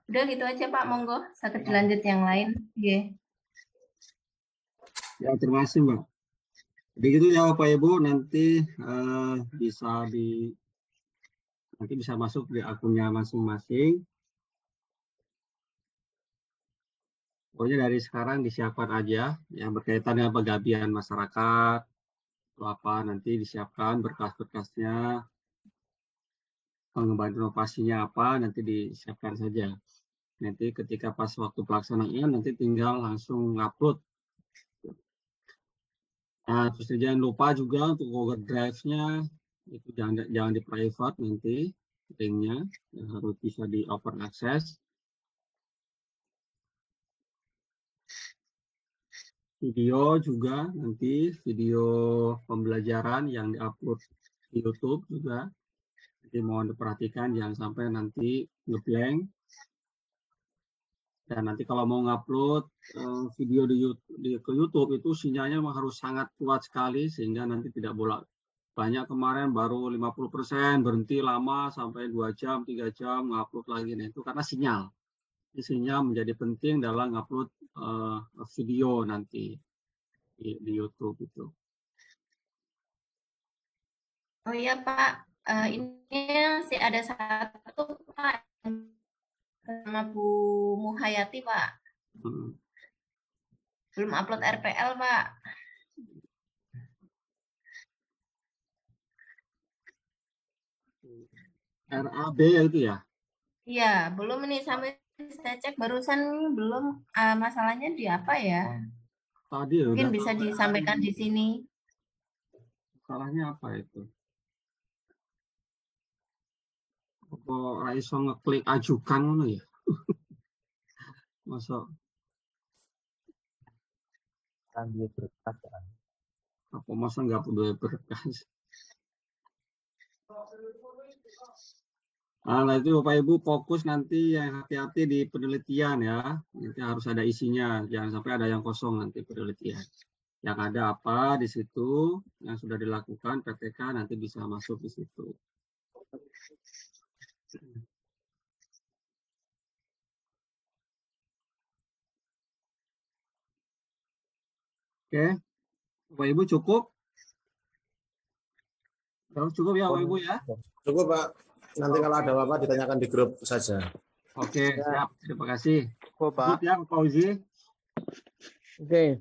Speaker 6: Udah gitu aja Pak, monggo. Saya dilanjut yang lain. Yeah.
Speaker 3: Ya, terima kasih Mbak. Begitu ya Bapak Ibu, nanti bisa masuk di akunnya masing-masing. Pokoknya dari sekarang disiapkan aja yang berkaitan dengan penggabian masyarakat, atau apa nanti disiapkan berkas-berkasnya, pengembangan inovasinya apa nanti disiapkan saja. Nanti ketika pas waktu pelaksanaan nanti tinggal langsung upload. Nah, terus jangan lupa juga untuk Google Drive-nya itu jangan di private nanti linknya harus bisa di open access. Video juga nanti video pembelajaran yang diupload di YouTube juga. Jadi mohon diperhatikan jangan sampai nanti ngeblank. Dan nanti kalau mau ngupload video ke YouTube itu sinyalnya memang harus sangat kuat sekali sehingga nanti tidak bolak. Banyak kemarin baru 50% berhenti lama sampai 2 jam, 3 jam ngupload lagi. Nah, itu karena sinyal. Sinyal menjadi penting dalam ngupload video nanti di YouTube itu.
Speaker 6: Oh iya Pak, ini masih ada satu Pak sama Bu Muhayati Pak. Belum upload RPL Pak.
Speaker 3: RAB itu ya?
Speaker 6: Iya, belum ini sampai saya cek barusan belum, masalahnya di apa ya?
Speaker 3: Tadi
Speaker 6: mungkin bisa disampaikan di sini.
Speaker 3: Masalahnya apa itu? Apa iso ngeklik ajukan ngono ya? Masa apa masa nggak perlu berkas? Nah, itu Bapak Ibu fokus nanti yang hati-hati di penelitian ya. Nanti harus ada isinya, jangan sampai ada yang kosong nanti penelitian. Yang ada apa di situ yang sudah dilakukan PTK nanti bisa masuk di situ. Oke, Bapak Ibu cukup? Cukup ya Bapak Ibu ya?
Speaker 2: Cukup Pak. Nanti kalau ada apa-apa ditanyakan di grup saja.
Speaker 3: Oke, siap. Terima kasih.
Speaker 5: Pak.
Speaker 3: Cukup ya Pak Fauzi.
Speaker 1: Oke.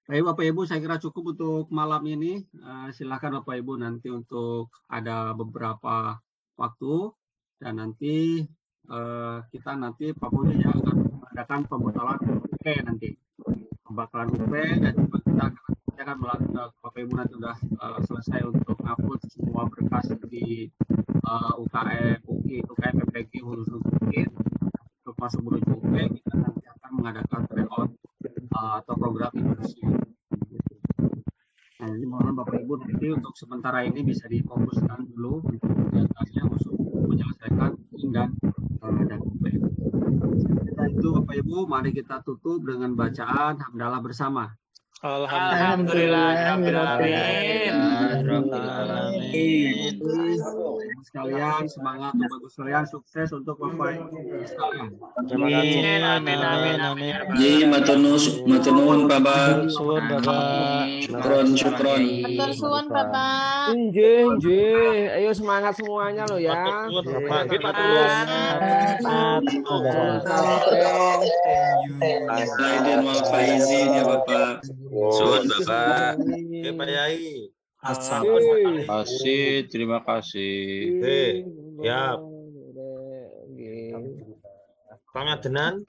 Speaker 3: Baik Bapak Ibu, saya kira cukup untuk malam ini. Silakan Bapak Ibu nanti untuk ada beberapa waktu dan nanti kita nanti Pak Fauzi akan mengadakan pembekalan UP nanti. Pembekalan UP dan juga kita akan melakukan Bapak Ibu nanti sudah selesai untuk ngupload semua berkas di UKM, UP PPG, UKM PPG Hulu Bukit, Lupa Seburu Jupe, kita nanti akan mengadakan tryout atau program inklusi. Nah, jadi mohon Bapak Ibu nanti untuk sementara ini bisa difokuskan dulu kegiatannya untuk menyelesaikan dan UP. Setelah itu Bapak Ibu, mari kita tutup dengan bacaan hamdalah bersama. Sekalian semangat untuk bagus sekalian, sukses untuk Bapak Ibu sekalian.
Speaker 9: Ji matur nuwun Bapak. Syukron.
Speaker 6: Matur suwun Bapak.
Speaker 1: Nggih. Ayo semangat semuanya lo ya.
Speaker 9: Aidin wal faizin ya Bapak.
Speaker 7: Suwun Bapak. Oke Pak Yai. Terima kasih. Siap. Pamadenan.